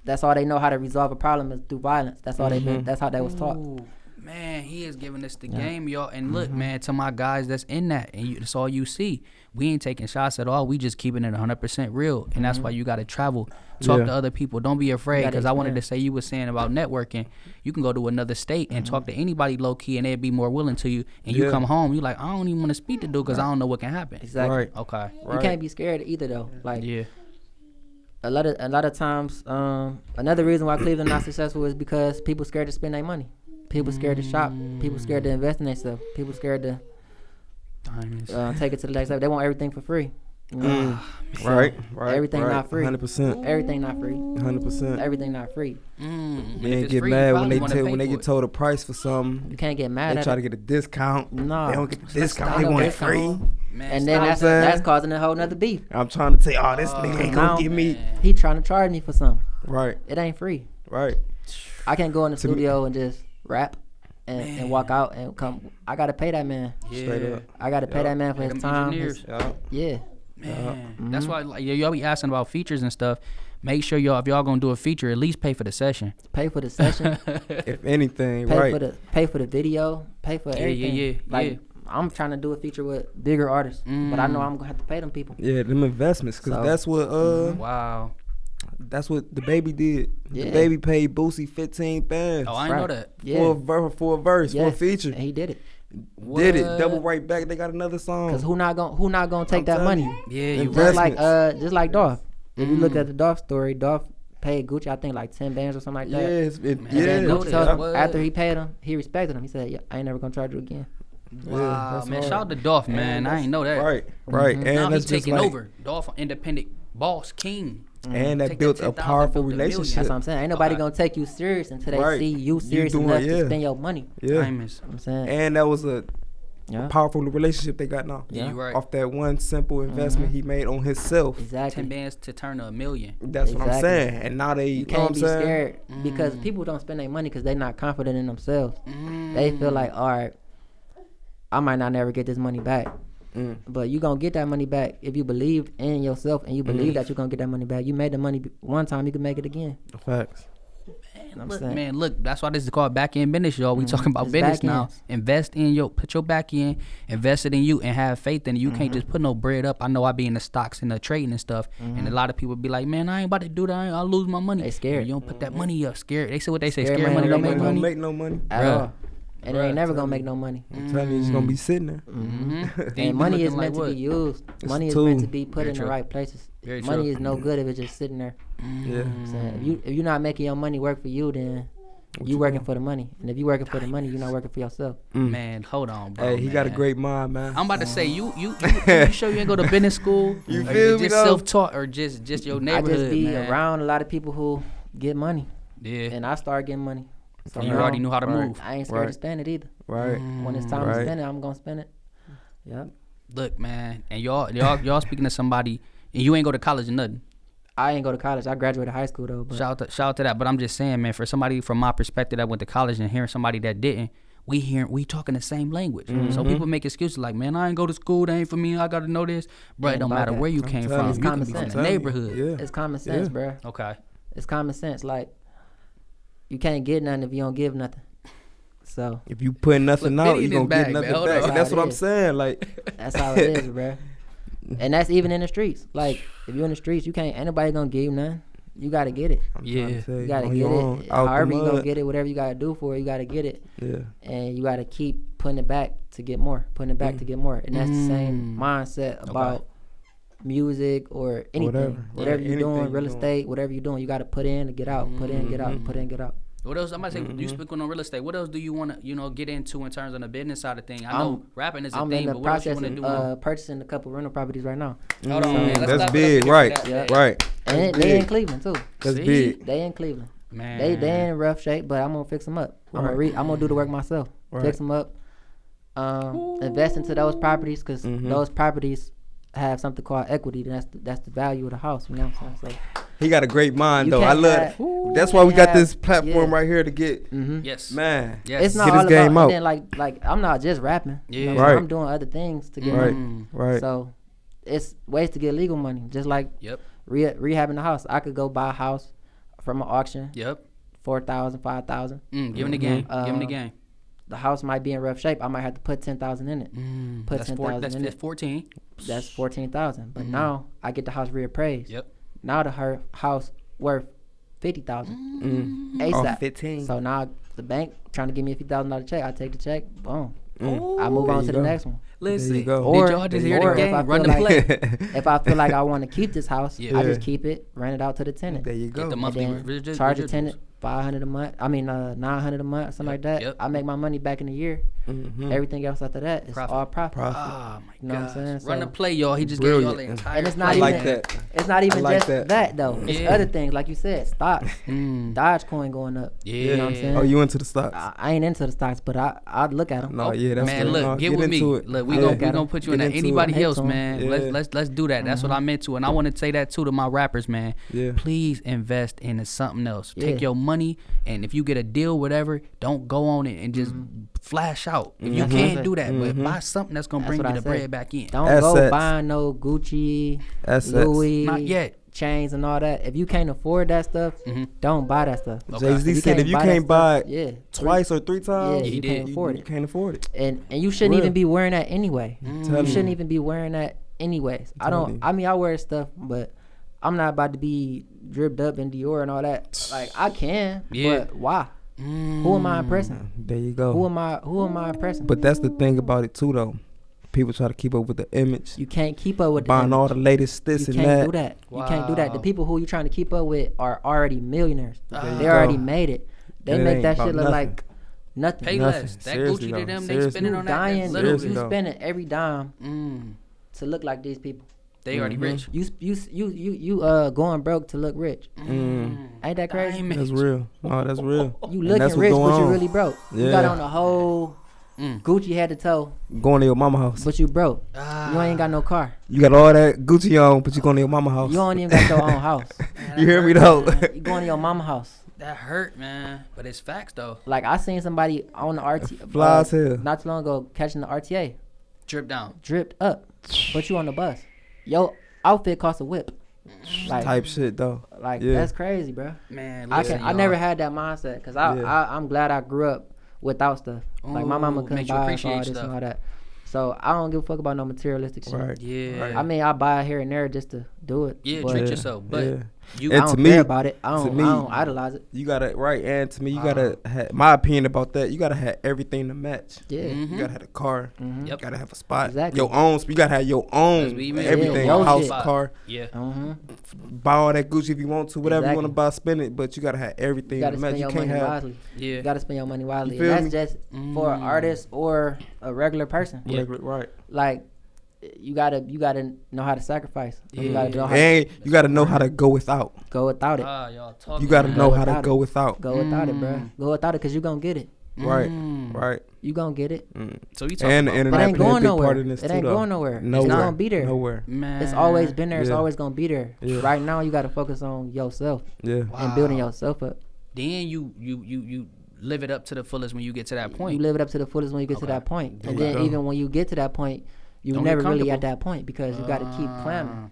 That's all they know how to resolve a problem is through violence. That's all they been. That's how they was taught. Ooh, man, he is giving us the game, y'all. And look, man, to my guys that's in that, and that's all you see. We ain't taking shots at all. We just keeping it 100% real, and that's why you got to travel, talk to other people. Don't be afraid, because I wanted to say, you were saying about networking. You can go to another state and talk to anybody low key, and they'd be more willing to you. And you come home, you like, I don't even want to speak to dude because I don't know what can happen. Exactly. Right. Okay. You can't be scared either though. Like Yeah. a lot of times, another reason why Cleveland not successful is because people scared to spend their money. People scared to shop. People scared to invest in themselves. People scared to take it to the next level. They want everything for free. You know? Right. Everything not free. 100%. Everything not free. 100%. Everything not free. They get mad when they get told a price for something. You can't get mad They at try it. to get a discount. No. They don't get the discount. not They no want it discount. free. Man, And then stop. that's causing a whole nother beef. I'm trying to tell you, this nigga ain't now- gonna give me. He trying to charge me for something. Right. It ain't free. Right. I can't go in the To me- studio and just rap and walk out and come. I gotta pay that man. Straight up. I gotta pay that man for Them his time. engineers. Yeah. Man, that's why like, y'all be asking about features and stuff. Make sure y'all, if y'all gonna do a feature, at least pay for the session. Pay for the session. If anything, pay right. pay for the video. Pay for everything. yeah. Like I'm trying to do a feature with bigger artists, but I know I'm gonna have to pay them people. Yeah, them investments, cause So- that's what Wow. that's what the baby did. Yeah. The baby paid Boosie 15 bands Oh, I didn't know that. Yeah. for a verse, for a feature. And he did it. Did it What? double right back? They got another song. Cause who not gonna take I'm that telling money? you. Yeah, you Invest- right. Just like Dolph. If you look at the Dolph story, Dolph paid Gucci I think like 10 bands or something like that. Man, And then know Gucci that. told him What? after he paid him, he respected him. He said, "Yeah, I ain't never gonna charge you again." Wow, that's man. hard. Shout out to Dolph, man. I ain't know that. Right, right. And Now that's he's just taking like, over. Dolph, independent boss, king. And that Take built that a 10,000, powerful built a million. relationship. That's what I'm saying. Ain't nobody Okay. gonna take you serious until they Right. see you serious doing enough it, to yeah. spend your money. Yeah. Famous. I'm saying. And that was a Yeah. powerful relationship they got now. Yeah, you right. Off that one simple investment he made on himself. 10 Exactly. bands to turn to $1 million. That's what I'm Exactly. saying. And now they, You you know what can't I'm be saying? scared because people don't spend their money because they're not confident in themselves. They feel like, all right, I might not never get this money back. But you gonna get that money back if you believe in yourself and you believe that you're gonna get that money back. You made the money one time, you can make it again. Facts. Look, that's why this is called BackEnd Business Show. We talking about It's business back now. ends. Invest in put your back in, invest it in you, and have faith in it. You can't just put no bread up. I know I be in the stocks and the trading and stuff, and a lot of people be like, man, I ain't about to do that. I'll lose my money. They scared. You don't put that money up. Scared. They say what they say. Scared Scared money money don't don't make make Don't money. make no money. At Bruh. all. And it ain't never gonna make no money. I'm telling you, it's gonna be sitting there. And money is meant to be used. Money is tool. meant to be put Very in true. the right places. Very Money true. is no good if it's just sitting there. Yeah. I'm saying if you're not making your money work for you, then you working for the money. And if you working for the money, you're not working for yourself. Man, hold on, bro. Hey, he got a man. great mind, man. I'm about to say you sure you ain't go to business school? You Or feel me, just though? self-taught or just your I neighborhood, just be man. around a lot of people who get money, Yeah. and I start getting money. So And you now already knew how to move. I ain't scared Right. to spend it either. Right. When it's time to Right. spend it, I'm gonna spend it. Yep. Look, man, and y'all speaking to somebody, and you ain't go to college or nothing. I ain't go to college. I graduated high school though. But Shout out to that. But I'm just saying, man, for somebody from my perspective that went to college and hearing somebody that didn't, we talking the same language. So people make excuses like, man, I ain't go to school. That ain't for me. I got to know this. Bro, it Ain't don't about matter that. where you I'm came telling from. you. You Common can be from sense. the neighborhood. Yeah. it's common sense, bruh. Okay. It's common sense. Like you can't get nothing if you don't give nothing. So If you put nothing Look, out, Biddy you in gonna his get bag, nothing man. Hold back. on. And that's what How it I'm is. saying. Like, that's how it is, bruh. And that's even in the streets. Like if you're in the streets, you can't. Ain't nobody gonna give you nothing. You gotta get it. Yeah. You gotta on get your own, it. out the However you gonna mud. get it, whatever you gotta do for it, you gotta get it. Yeah. And you gotta keep putting it back to get more, putting it back to get more. And that's the same mindset about music or anything. Whatever. Whatever Yeah, you're doing, anything real you're estate, whatever you're doing, you gotta put in to get out, put in, get out, put in, get out. What else? I'm about to say, you speaking on real estate. What else do you want to, get into in terms of the business side of things? I know rapping is a thing, but what else you want to do? I'm in the process of purchasing a couple rental properties right now. Hold on, man. That's big, right? Right. And they in Cleveland too. That's big. They in Cleveland. Man, they in rough shape, but I'm gonna fix them up. I'm gonna do the work myself. Right. Fix them up. Invest into those properties because those properties have something called equity. That's the value of the house. You know what I'm saying? So he got a great mind though. I love. That's why we got this platform right here to get. Yes, man. Yes. It's not get all his game about. out. And then like I'm not just rapping. Yeah, you know, right. I'm doing other things to get Right. money. Right. So it's ways to get legal money. Just like rehabbing the house. I could go buy a house from an auction. Yep. 4,000, 5,000. Give him the game. Give him the game. The house might be in rough shape. I might have to put 10,000 in it. Put 10,000 in it. That's 14. That's 14,000. But now I get the house reappraised. Yep. Now the house worth 50,000. ASAP. 15. So now the bank trying to give me a $50,000 check. I take the check. Boom. I move on to the next one. Listen, you go. Or, did y'all just hear the game? Run the play. If I feel like I want to keep this house, Yeah. I just keep it, rent it out to the tenant. There you go. Get the And monthly then charge the tenant $500 a month. I mean, $900 a month, something like that. Yep. I make my money back in a year. Everything else after that is all profit. Oh my You know what I'm saying? Run the So- play, y'all. He just gave y'all the Brilliant. entire. And it's not I even like that. It's not even like just that. that though. It's Yeah. other things like you said, stocks, Dogecoin going up. Yeah. You know what I'm saying? Oh, you into the stocks? I ain't into the stocks, but I look at them. No, yeah, that's Man, good. look, No, get with me. into it. Look, we Yeah. gonna put you in Get there. into Anybody it. else, Yeah. man? Yeah. Let's do that. That's what I'm into, and I want to say that too to my rappers, man. Yeah. Please invest into something else. Yeah. Take your money, and if you get a deal, whatever, don't go on it and just flash out. If you That's can't what I do that, but Mm-hmm. buy something that's gonna That's bring you what I the say. bread back in. Don't go Assets. buying no Gucci, Assets. Louis, Not yet. chains and all that. If you can't afford that stuff, don't buy that stuff. Jay-Z said if you can't buy it twice or three times, you can't afford you it. can't afford it. And you shouldn't Real. even be wearing that anyway. Tell You me. shouldn't even be wearing that anyways. Tell me. I mean I wear stuff, but I'm not about to be dripped up in Dior and all that. Like I can, but why? Who am I impressing? There you go. Who am I impressing? But that's the thing about it too, though. People try to keep up with the image, You can't keep up with buying the all the latest this You and can't that. do that. You can't do that. The Wow. people who you trying to keep up with are already millionaires. There you They go. already made it. They And it make ain't that shit about look nothing. like nothing. Pay Nothing. less. That Seriously, Gucci to though. them, they Seriously. spending You on that. dying. That's You little. Seriously, though. spending every dime to look like these people. They already rich. You going broke to look rich. Ain't that crazy? Diamond. That's real. Oh, that's real. You And looking that's what's rich, going but you on. really broke. You got Yeah. on the whole Gucci head to toe, Going to your mama house. but you broke. You ain't got no car. You got all that Gucci on, but you going to your mama house. You don't even got your own house. You hear me though? You going to your mama house. That hurt, man. But it's facts though. Like I seen somebody on the RTA Fly as hell. not too long ago catching the RTA, Drip down. dripped up, but you on the bus. Your outfit cost a whip. Like, Type shit though. like that's crazy, bro. Man, I listen, I never had that mindset because I'm glad I grew up without stuff. Like my mama Ooh, couldn't makes you buy us all appreciate this stuff. and all that. So I don't give a fuck about no materialistic shit. Right. Yeah. Right. I mean, I buy it here and there just to do it. Yeah, but treat yourself. But Yeah. you I And don't to me- care about it. I to don't, me- I don't idolize it. You gotta and to me you gotta have my opinion about that. You gotta have everything to match. Yeah. You gotta have a car. Mhm. You gotta have a spot. Exactly. Your own. You gotta have your own That's what you mean. everything. Yeah, your house, shit. car. Yeah. Mhm. Buy all that Gucci if you want to. Whatever you want to Exactly. buy, spend it. But you gotta have everything You gotta to match. spend You your can't money have. wisely. Yeah. You gotta spend your money wisely. feel And me? that's just for an artist or a regular person. Yeah. Right. Like you gotta know how to sacrifice. You Yeah. gotta know how to And you gotta know how to go without. go without it. Y'all talking. You gotta man. know Go how to without go it. without. Go without it, bro. Go without it because you gonna get it. Right. Right. You gonna get it. So you talking And the about It internet ain't play a going big nowhere. part in this It too, ain't though. going nowhere. Nowhere. It's gonna be there. Nowhere. man. It's always been there. It's Yeah. always gonna be there. Yeah. Right now, you gotta focus on yourself Yeah. and building yourself up. Then you live it up to the fullest when you get to that You point. live it up to the fullest when you get to Okay. that point. There And you then go. even when you get to that point, you Don't never get really at comfortable. that point because you gotta keep climbing.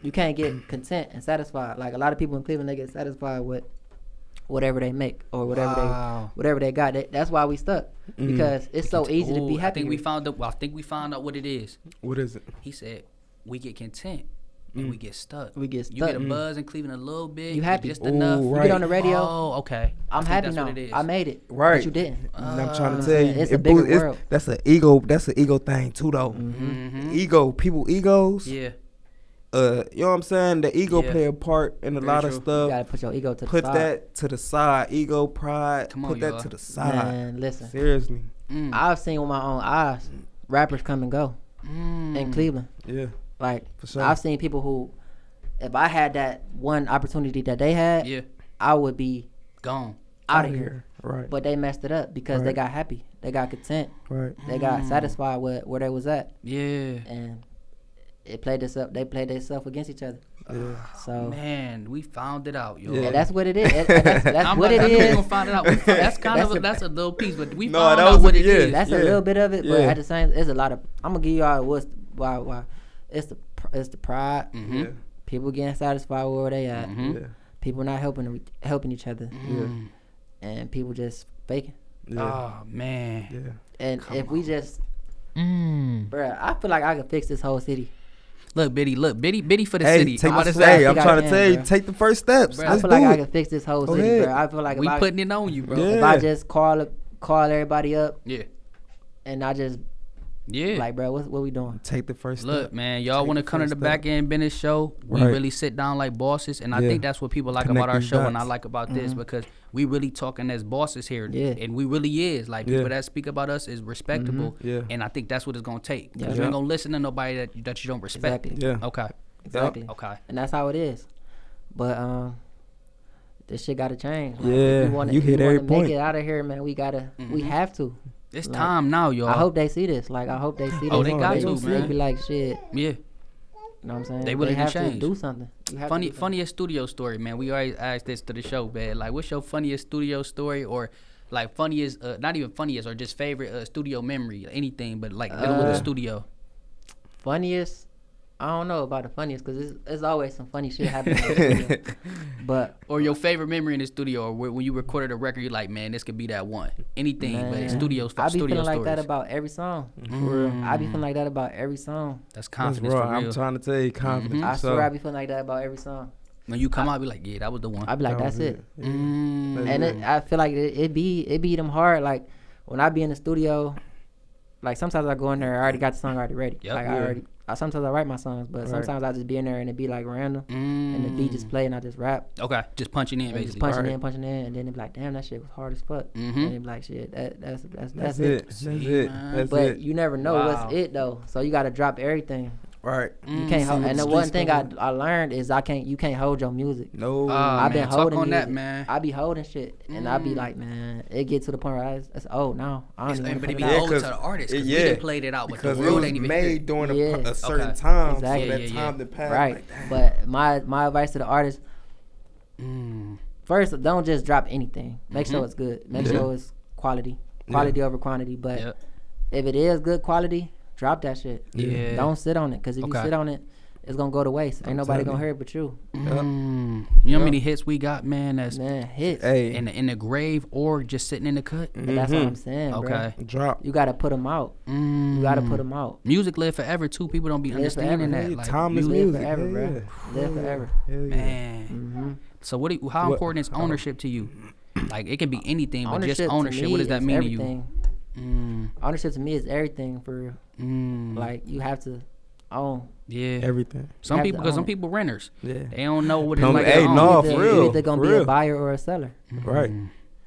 You can't get content and satisfied. Like a lot of people in Cleveland, they get satisfied with whatever they make or whatever they got. That's why we stuck because it's so easy to be Ooh, happy. I think we found out what it is. What is it? He said we get content and we get stuck. We get You get stuck. a buzz in Cleveland a little bit. You happy. Just Ooh, enough. right. You get on the radio. Oh, okay. I'm I think happy that's now. what it is. I made it. Right. But you didn't. And I'm trying to I'm tell you, saying, it's a bigger world. That's an ego. That's an ego thing too, though. Mm-hmm. Ego, people egos. Yeah. you know what I'm saying? The ego Yeah. play a part in a Very lot of true. You stuff. gotta put your ego to the Put side. that to the side. Ego, pride. Come on, put that y'all. to the side. Man, listen. Seriously. I've seen with my own eyes rappers come and go in Cleveland. Yeah. Like For sure. I've seen people who, if I had that one opportunity that they had, Yeah. I would be Gone. out of here. Right. But they messed it up because they Right. got happy, they got content, Right. they got satisfied with where they was at, Yeah. and it played this up. They played themselves against each other. Yeah. So Man, we found it out, yo. Yeah. yeah, that's what it is. That's I'm what like, it I knew we is. gonna find it out. That's kind of that's a little piece, but we No, found that out was what a- it yeah. is. That's a little bit of it, but Yeah. at the same, there's a lot of. I'm gonna give you all what's why. It's the pride. Mm-hmm. Yeah. People getting satisfied with where they at. Mhm. Yeah. People not helping each other, Mm. and people just faking. Yeah. Oh man. Yeah. And Come if we just, bruh, I feel like I could fix this whole city. Look, Biddy for the Hey, city. take I'm about the to swear say, I hey, I'm think I trying to can, tell you, bro. take the first steps. Bruh, I Let's feel do like I it. could fix this whole Go city, ahead. bro. I feel like we if putting it on you, bro. Yeah. if I just call everybody up Yeah. and I just Yeah. like, bro, what we doing? Take the first Look, step. man, y'all Take want to the come to first the step. BackEnd Business Show. We Right. really sit down like bosses, and I Yeah. think that's what people like Connect about our these show, and I dots. like about this because we really talking as bosses here, Yeah. and we really is like people Yeah. that speak about us is respectable, Yeah. and I think that's what it's gonna take. Yeah. Because you ain't gonna listen to nobody that you don't respect. Exactly. Yeah. Okay. Exactly. Okay. And that's how it is. But this shit gotta change. Like, Yeah, if we wanna, you if we hit every wanna make point. it out of here, man. We have to. It's Like, time now, y'all. I hope they see this. Like, I hope they see this. Oh, they got They to, see man. it, be like, shit. Yeah. You know what I'm saying? They willing to have change. to do something. You have to do something. Funniest studio story, man. We always ask this to the show, man. Like, what's your funniest studio story, or like funniest, not even funniest, or just favorite studio memory, anything, but like dealing with the studio. Funniest? I don't know about the funniest because there's always some funny shit happening in the studio. But Or your favorite memory in the studio, or when you recorded a record, you're like, man, this could be that one. Anything, but man, studio I stuff. be Studio feeling stories. like that about every song. I be feeling like that about every song. That's That's confidence raw. for real. I'm trying to tell you, confidence. I for swear sure. I be feeling like that about every song. When you come out, be like, yeah, that was the one. I be like, That that's was it. Yeah. Mm. And I feel like it be them hard. Like when I be in the studio, like sometimes I go in there, I already got the song already ready. Yep. Like sometimes I write my songs, but Right. sometimes I just be in there and it be like random, and the beat just play and I just rap. Okay, just punching in, And just basically. punching in, and then they be like, damn, that shit was hard as fuck. Mhm. And they be like, shit, that's That's it. it. That's See, it. man. That's But it. you never know Wow. what's it though, so you gotta drop everything. Right. You can't hold, what and the the one streets thing gonna I learned is you can't hold your music. No. I've been man, talk holding on that, music. man. I be holding shit, and I be like, man, it get to the point where it's old now. I don't It's, even but want it to be put it out. old to 'cause the artist because yeah, we done played it out, but the because it world was ain't even hear made it. during Yeah. a certain Okay. time, Exactly. so that Yeah, yeah, time to pass. Right, Like, damn. but my advice to the artist: Mm. first, don't just drop anything. Make sure Mhm. it's good. Make Yeah. sure it's quality over quantity. But Yep. if it is good quality, drop that shit. Yeah. Don't sit on it, because if Okay. you sit on it, it's gonna go to waste. Ain't I'm nobody telling gonna you. hear it but you. You know how Yep. many hits we got, man? That's Man, hits. Hey, in the grave or just sitting in the cut. But that's what Mhm. I'm saying, bro. Okay. drop. You gotta put them out. You gotta put them out. Music live forever too. People don't be Live understanding forever. that. Hey, Like, timeless music- music. forever, Hell bro. yeah. Live forever. Hell yeah. man. Mm-hmm. So how What- important is ownership to you? Like it can be anything, but just to ownership. me What does that is mean everything. to you? Ownership to me is everything for real. Mm. Like you have to own. Yeah. Everything. Some have people, to because own some it. people renters. Yeah. They don't know what it's Come- like hey, to own. no, Either- for real, You're either gonna for be a real. buyer or a seller. Right.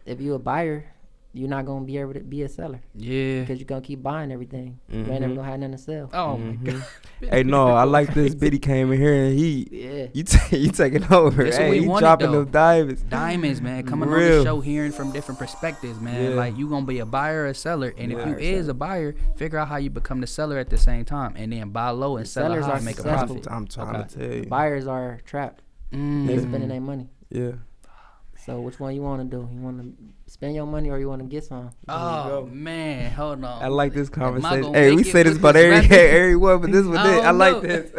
If you're a buyer, you're not gonna be able to be a seller Yeah. because you're gonna keep buying everything. You ain't never gonna have nothing to sell. Oh my god. Hey, no, I like this. Biddy came in here and Yeah. you taking over. That's what Hey, we he wanted, dropping though. them diamonds. Diamonds, man, coming on Real. the show, hearing from different perspectives, man. Yeah. Like you gonna be a buyer or a seller, and if Yeah. you is a buyer, figure out how you become the seller at the same time, and then buy low and sell sellers high are and make a successful. profit. I'm trying Okay. to tell you. Buyers are trapped. They Mm. spending their money. Yeah. So which one you want to do? You want to spend your money or you want to get some? Oh go. man, hold on. I like this Am I conversation. gonna Hey, we make it say this with about every rapping? every one, but this was I it. I don't like know. this.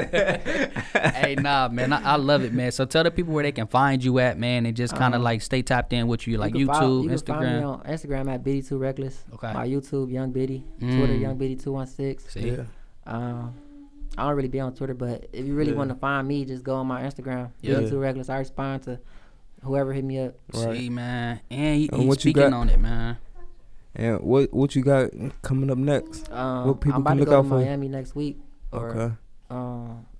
Hey, nah, man, I love it, man. So tell the people where they can find you at, man, and just kind of like stay tapped in with you, like you can YouTube, you can find me Instagram. on Instagram at Biddy2Reckless. Okay. My YouTube, Young Biddy. Twitter, Young Biddy216. See, Yeah. I don't really be on Twitter, but if you really Yeah. want to find me, just go on my Instagram, Yeah. Biddy2Reckless. I respond to whoever hit me up. Right. see, man, and he's what you speaking got? on it, man. And what you got coming up next? What people I'm about can to look go out to for? Miami next week. Or, Okay.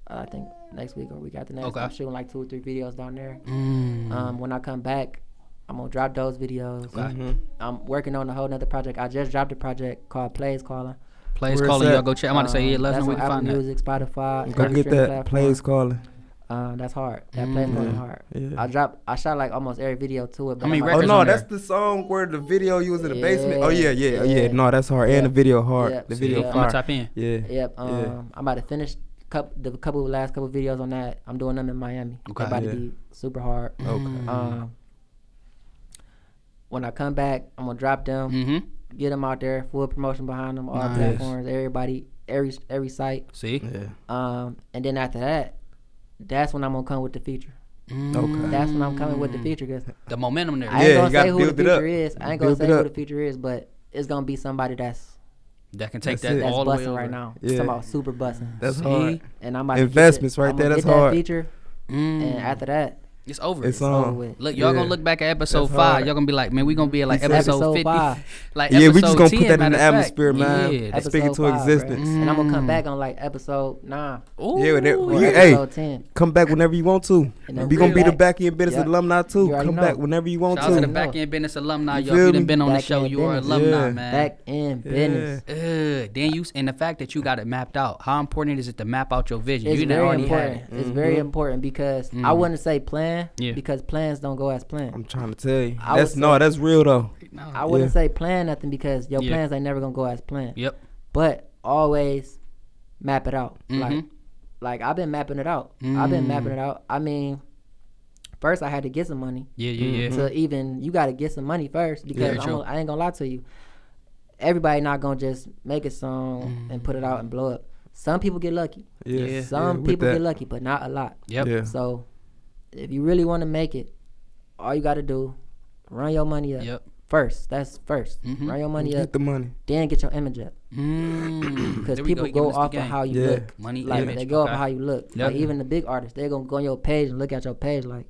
I think next week or week after next. Okay. I'm shooting like 2 or 3 videos down there. When I come back, I'm gonna drop those videos. Okay. I'm working on a whole nother project. I just dropped a project called Plays Calling. Plays Where's Calling, that? y'all go check. I'm about to say, let us know where you Apple can find Music, Spotify. Go every get streaming that. platform. Plays calling. That's hard. That Plays Calling hard. Yeah. I shot like almost every video to it. But How many I'm Oh records no, on there? that's the song where the video you was in the Yeah, basement. Oh yeah. yeah. No, that's hard. And the video hard. Yep. The video Yeah. I'm gonna fire. tap in. Yeah. Yep. Yeah. I'm about to finish the last couple videos on that. I'm doing them in Miami. Okay. They about Yeah. to be super hard. Okay. When I come back, I'm gonna drop them, get them out there, full promotion behind them, all Nice. platforms, everybody, every site. See? Yeah. And then after that, that's when I'm gonna come with the feature. Okay. That's when I'm coming with the feature, cause The momentum there. I ain't Yeah, you gonna gotta say who the build it up. feature is. I ain't gonna Build say it who up. the feature is, but it's gonna be somebody that's That can take That's that it. all the way busting over. right now. Yeah. Talking about super busting. That's See? hard. And I'm about Investments to right I'm there, gonna that's get hard. that feature, and after that, It's over. It's over on. with. Look, y'all Yeah. gonna look back at episode That's 5. hard. Y'all gonna be like, man, we gonna be at like He said- episode 50. 5. Like Yeah, we just episode gonna 10, put that in matter the of fact. atmosphere, man. Yeah. Speak it to 5, existence. bruh. And I'm gonna come back on like episode 9 Ooh, Yeah, or yeah. episode 10. Come back whenever you want to. And then We gonna be the back. BackEnd Business Yep. alumni too. You already Come know. back whenever you want Shout out to the to. BackEnd Business alumni. You Y'all, feel you done me? been on the BackEnd show. You are Business. alumni, Yeah. man. Back in business. Then you and the fact that you got it mapped out. How important is it to map out your vision? It's you done very already important. had it. It's very important because I wouldn't say plan Yeah. because plans don't go as planned. I'm trying to tell you. I would That's real though. I wouldn't Yeah. say plan nothing because your Yeah. plans ain't never gonna go as planned. Yep. But always map it out. Mhm. Like I've been mapping it out. I've been mapping it out. I mean, first I had to get some money. Yeah. To even you got to get some money first because Yeah, true. I ain't gonna lie to you. Everybody not gonna just make a song and put it out and blow up. Some people get lucky. Yeah. Some with people that. get lucky, but not a lot. Yep. Yeah. So if you really want to make it, all you got to do, run your money up Yep. first. That's 1st. Run your money Get up, the money. then get your image up. There Because we people He giving go us the off of game. how you Yeah. look. Money, Like image. they go off okay. of how you look. Yep. Like even the big artists, they're gonna go on your page and look at your page like,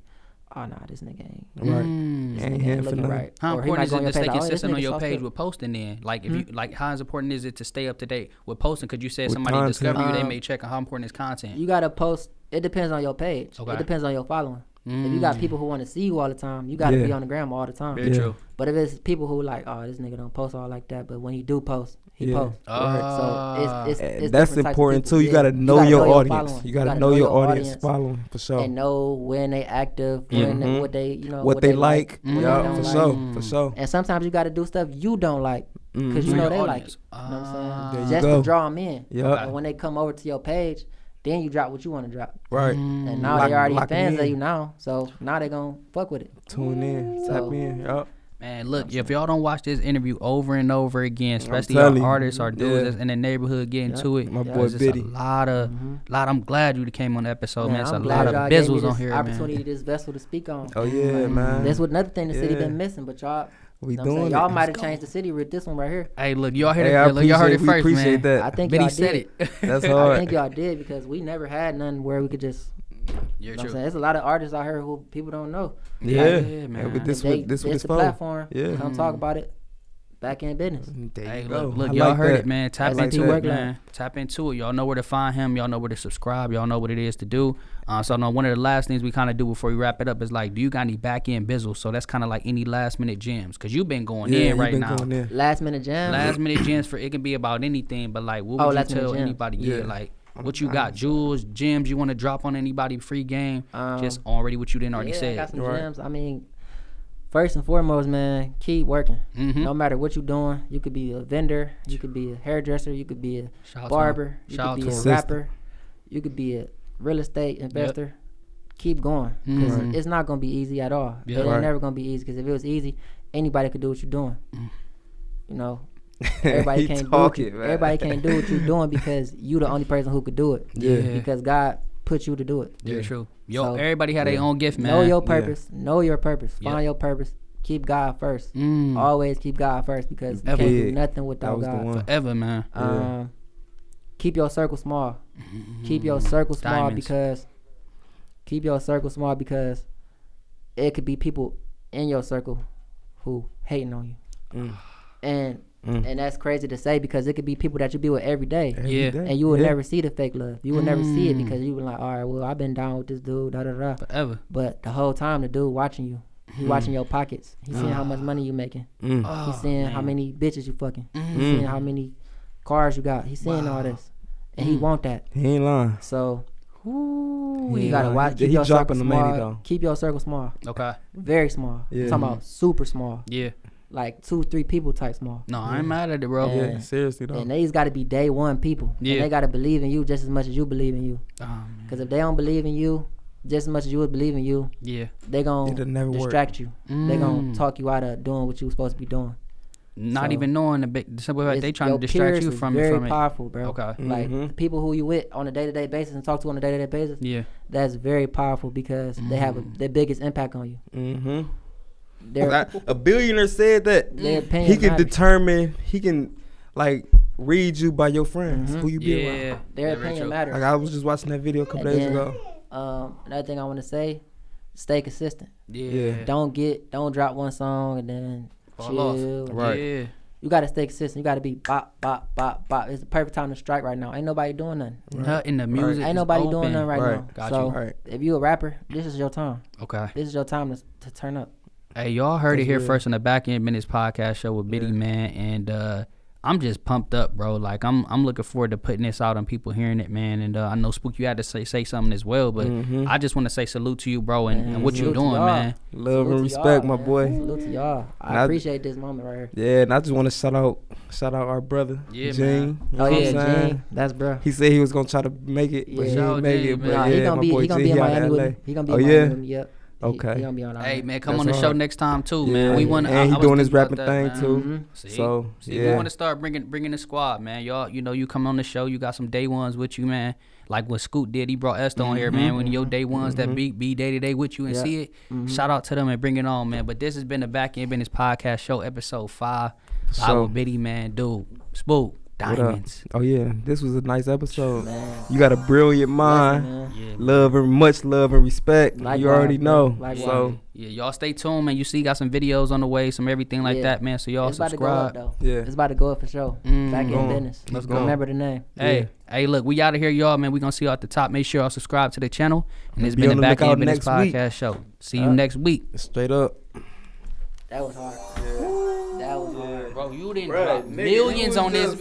oh nah, this nigga ain't. Right. This Ain't nigga here ain't for looking nothing. right. How Or he important might is go it on to your stay page, like, oh, this consistent on nigga your soft page up. with posting then? Like if you like how important is it to stay up to date with posting? Because you said With somebody content. discover you, they may check on how important is content. You gotta post. It depends on your page. Okay. It depends on your following. If you got people who want to see you all the time, you gotta Yeah. be on the gram all the time. Very Yeah. true. But if it's people who like, oh, this nigga don't post all like that, but when he do post, he Yeah. posts. So it's And it's that's different types of important people. too. You Yeah. gotta know your audience. following. You gotta know your audience following for sure. And know when they active, Yeah. when they, Mhm. what they What they like. what they Yeah, don't for like. sure. For sure. And sometimes you gotta do stuff you don't like because you For know your they like audience. it. You know what I'm saying? There you Just go. to draw them in. Yup. And when they come over to your page, then you drop what you want to drop. Right. And now Lock- they already lock 'em fans of in. you now, so now they gonna fuck with it. Tune in. So- Tap in. Yup. Man, look, if y'all don't watch this interview over and over again, especially telling y'all you. artists or dudes Yeah. that's in the neighborhood getting Yeah. to it, My Yeah. boy there's just Biddy. a lot. I'm glad you came on the episode, man. Man, It's I'm a glad lot y'all of gave me bizzles this on here, opportunity, man. this vessel to speak on. Oh yeah, man. That's what another thing the city Yeah. been missing, but y'all, We you know what I'm saying? doing Y'all it. might have changed the city with this one right here. Hey, look, y'all heard Hey, it. I Look, y'all heard it we first, appreciate man. I that. think Biddy y'all said did. it. That's I hard. think y'all did because we never had none where we could just. You're You know what I'm true. saying? There's a lot of artists out here who people don't know. Yeah. Yeah, And man. with this If they- what this what it's it's the for. platform. Yeah. Come talk about it. Back in business. There Hey, you go. look, I y'all like heard that. it, man. Tap I like into that. it, man. Tap into it. Y'all know where to find him. Y'all know where to subscribe. Y'all know what it is to do. So, no, one of the last things we kind of do before we wrap it up is like, do you got any back end bizzles? So that's kind of like any last minute gems because you've been going Yeah, in you right been now. going in. Last minute jam. Last minute gems for it can be about anything, but like, what Oh, would you last minute tell gems. anybody? Yeah, Yeah. like what you got, jewels, gems you want to drop on anybody, free game, just Um, already what you didn't already yeah, I said. got some Right. gems. I mean, first and foremost, man, keep working. Mhm. No matter what you're doing, you could be a vendor, you could be a hairdresser, you could be a Shout out to barber, him. you Shout out could to be a him. rapper, you could be a real estate investor. Keep going, because Mhm. it's not gonna be easy at all. Yeah. It ain't Right. never gonna be easy. Because if it was easy, anybody could do what you're doing. Mm. You know, everybody He can't talking, do what you, man. everybody can't do what you're doing because you the only person who could do it. Yeah. Because God put you to do it. Very Yeah. true. Yo, So, everybody had their own gift, man. Know your purpose. Know your purpose. Yep. Find your purpose. Keep God first. Mm. Always keep God first because you Ever. can't do Yeah. nothing That without was the God. one. Forever, man. Yeah. Keep your circle small. Keep your circle small Diamonds. because it could be people in your circle who hating on you. Mm. And And that's crazy to say because it could be people that you be with every day. And you will never see the fake love. You will never see it because you were like, all right, well, I've been down with this dude, da-da-da. Forever. But the whole time, the dude watching you. He watching your pockets. He seeing how much money you making. He seeing how many bitches you fucking. He seeing how many cars you got. He seeing all this. And he want that. He ain't lying. So you gotta watch. Keep your circle small. Keep your circle small. Okay. Very small. I'm talking about super small. Yeah. Like 2-3 people type small. No, I ain't mad at it, bro. Yeah, seriously though. And these got to be day one people. Yeah. And they got to believe in you just as much as you believe in you. Because if they don't believe in you just as much as you would believe in you, they gonna distract you. They gonna talk you out of doing what you was supposed to be doing. Not even knowing the simple fact they trying to distract you from very it. Powerful, bro. Okay. Like the people who you with on a day-to-day basis and talk to on a day-to-day basis. Yeah. That's very powerful because they have the biggest impact on you. A billionaire said that he can determine, he can like read you by your friends, who you be around. Their opinion matters. Like I was just watching that video a couple days ago. Another thing I want to say, stay consistent. Yeah. Don't drop one song and then chill. Right. Yeah. You gotta stay consistent. You gotta be bop, bop, bop, bop. It's the perfect time to strike right now. Ain't nobody doing nothing. In the music, ain't nobody doing nothing right now. Got so if you a rapper, this is your time. Okay. This is your time to turn up. Hey, y'all heard it here first on the BackEnd Business Podcast Show with Biddy, man, and I'm just pumped up, bro. Like I'm looking forward to putting this out and people hearing it, man. And I know Spook, you had to say something as well, but I just want to say salute to you, bro, and what you doing, man. Love and respect, my boy. Salute to y'all. I appreciate this moment right here. Yeah, and I just want to shout out our brother, Gene. Gene. That's bro. He said he was gonna try to make it, but he didn't make it. But he gonna be in Miami with me. He gonna be in Miami with me. Yep. Okay. He gonna be on our hey man, come on the show next time too, man. We want, and he doing his rapping thing too. So we want to start bringing the squad, man. Y'all, you come on the show, you got some day ones with you, man. Like what Scoot did, he brought Esther on here, man. When your day ones that be day to day with you and see it, shout out to them and bring it on, man. But this has been the BackEnd Business Podcast Show, episode 5. I will Biddy, man, dude, Spook. Diamonds. Oh yeah, this was a nice episode. Man. You got a brilliant mind. Much love and respect. Likewise, you already know. So y'all stay tuned, man. You see, got some videos on the way, some everything like that, man. So y'all subscribe. It's about to go up for sure. BackEnd Business. Let's go. Remember the name. Hey, look, we out of here, y'all, man. We gonna see you at the top. Make sure y'all subscribe to the channel. And it's been the BackEnd Business Podcast Show. See you next week. Straight up. That was hard. That was hard. Bro, you didn't drop millions on this.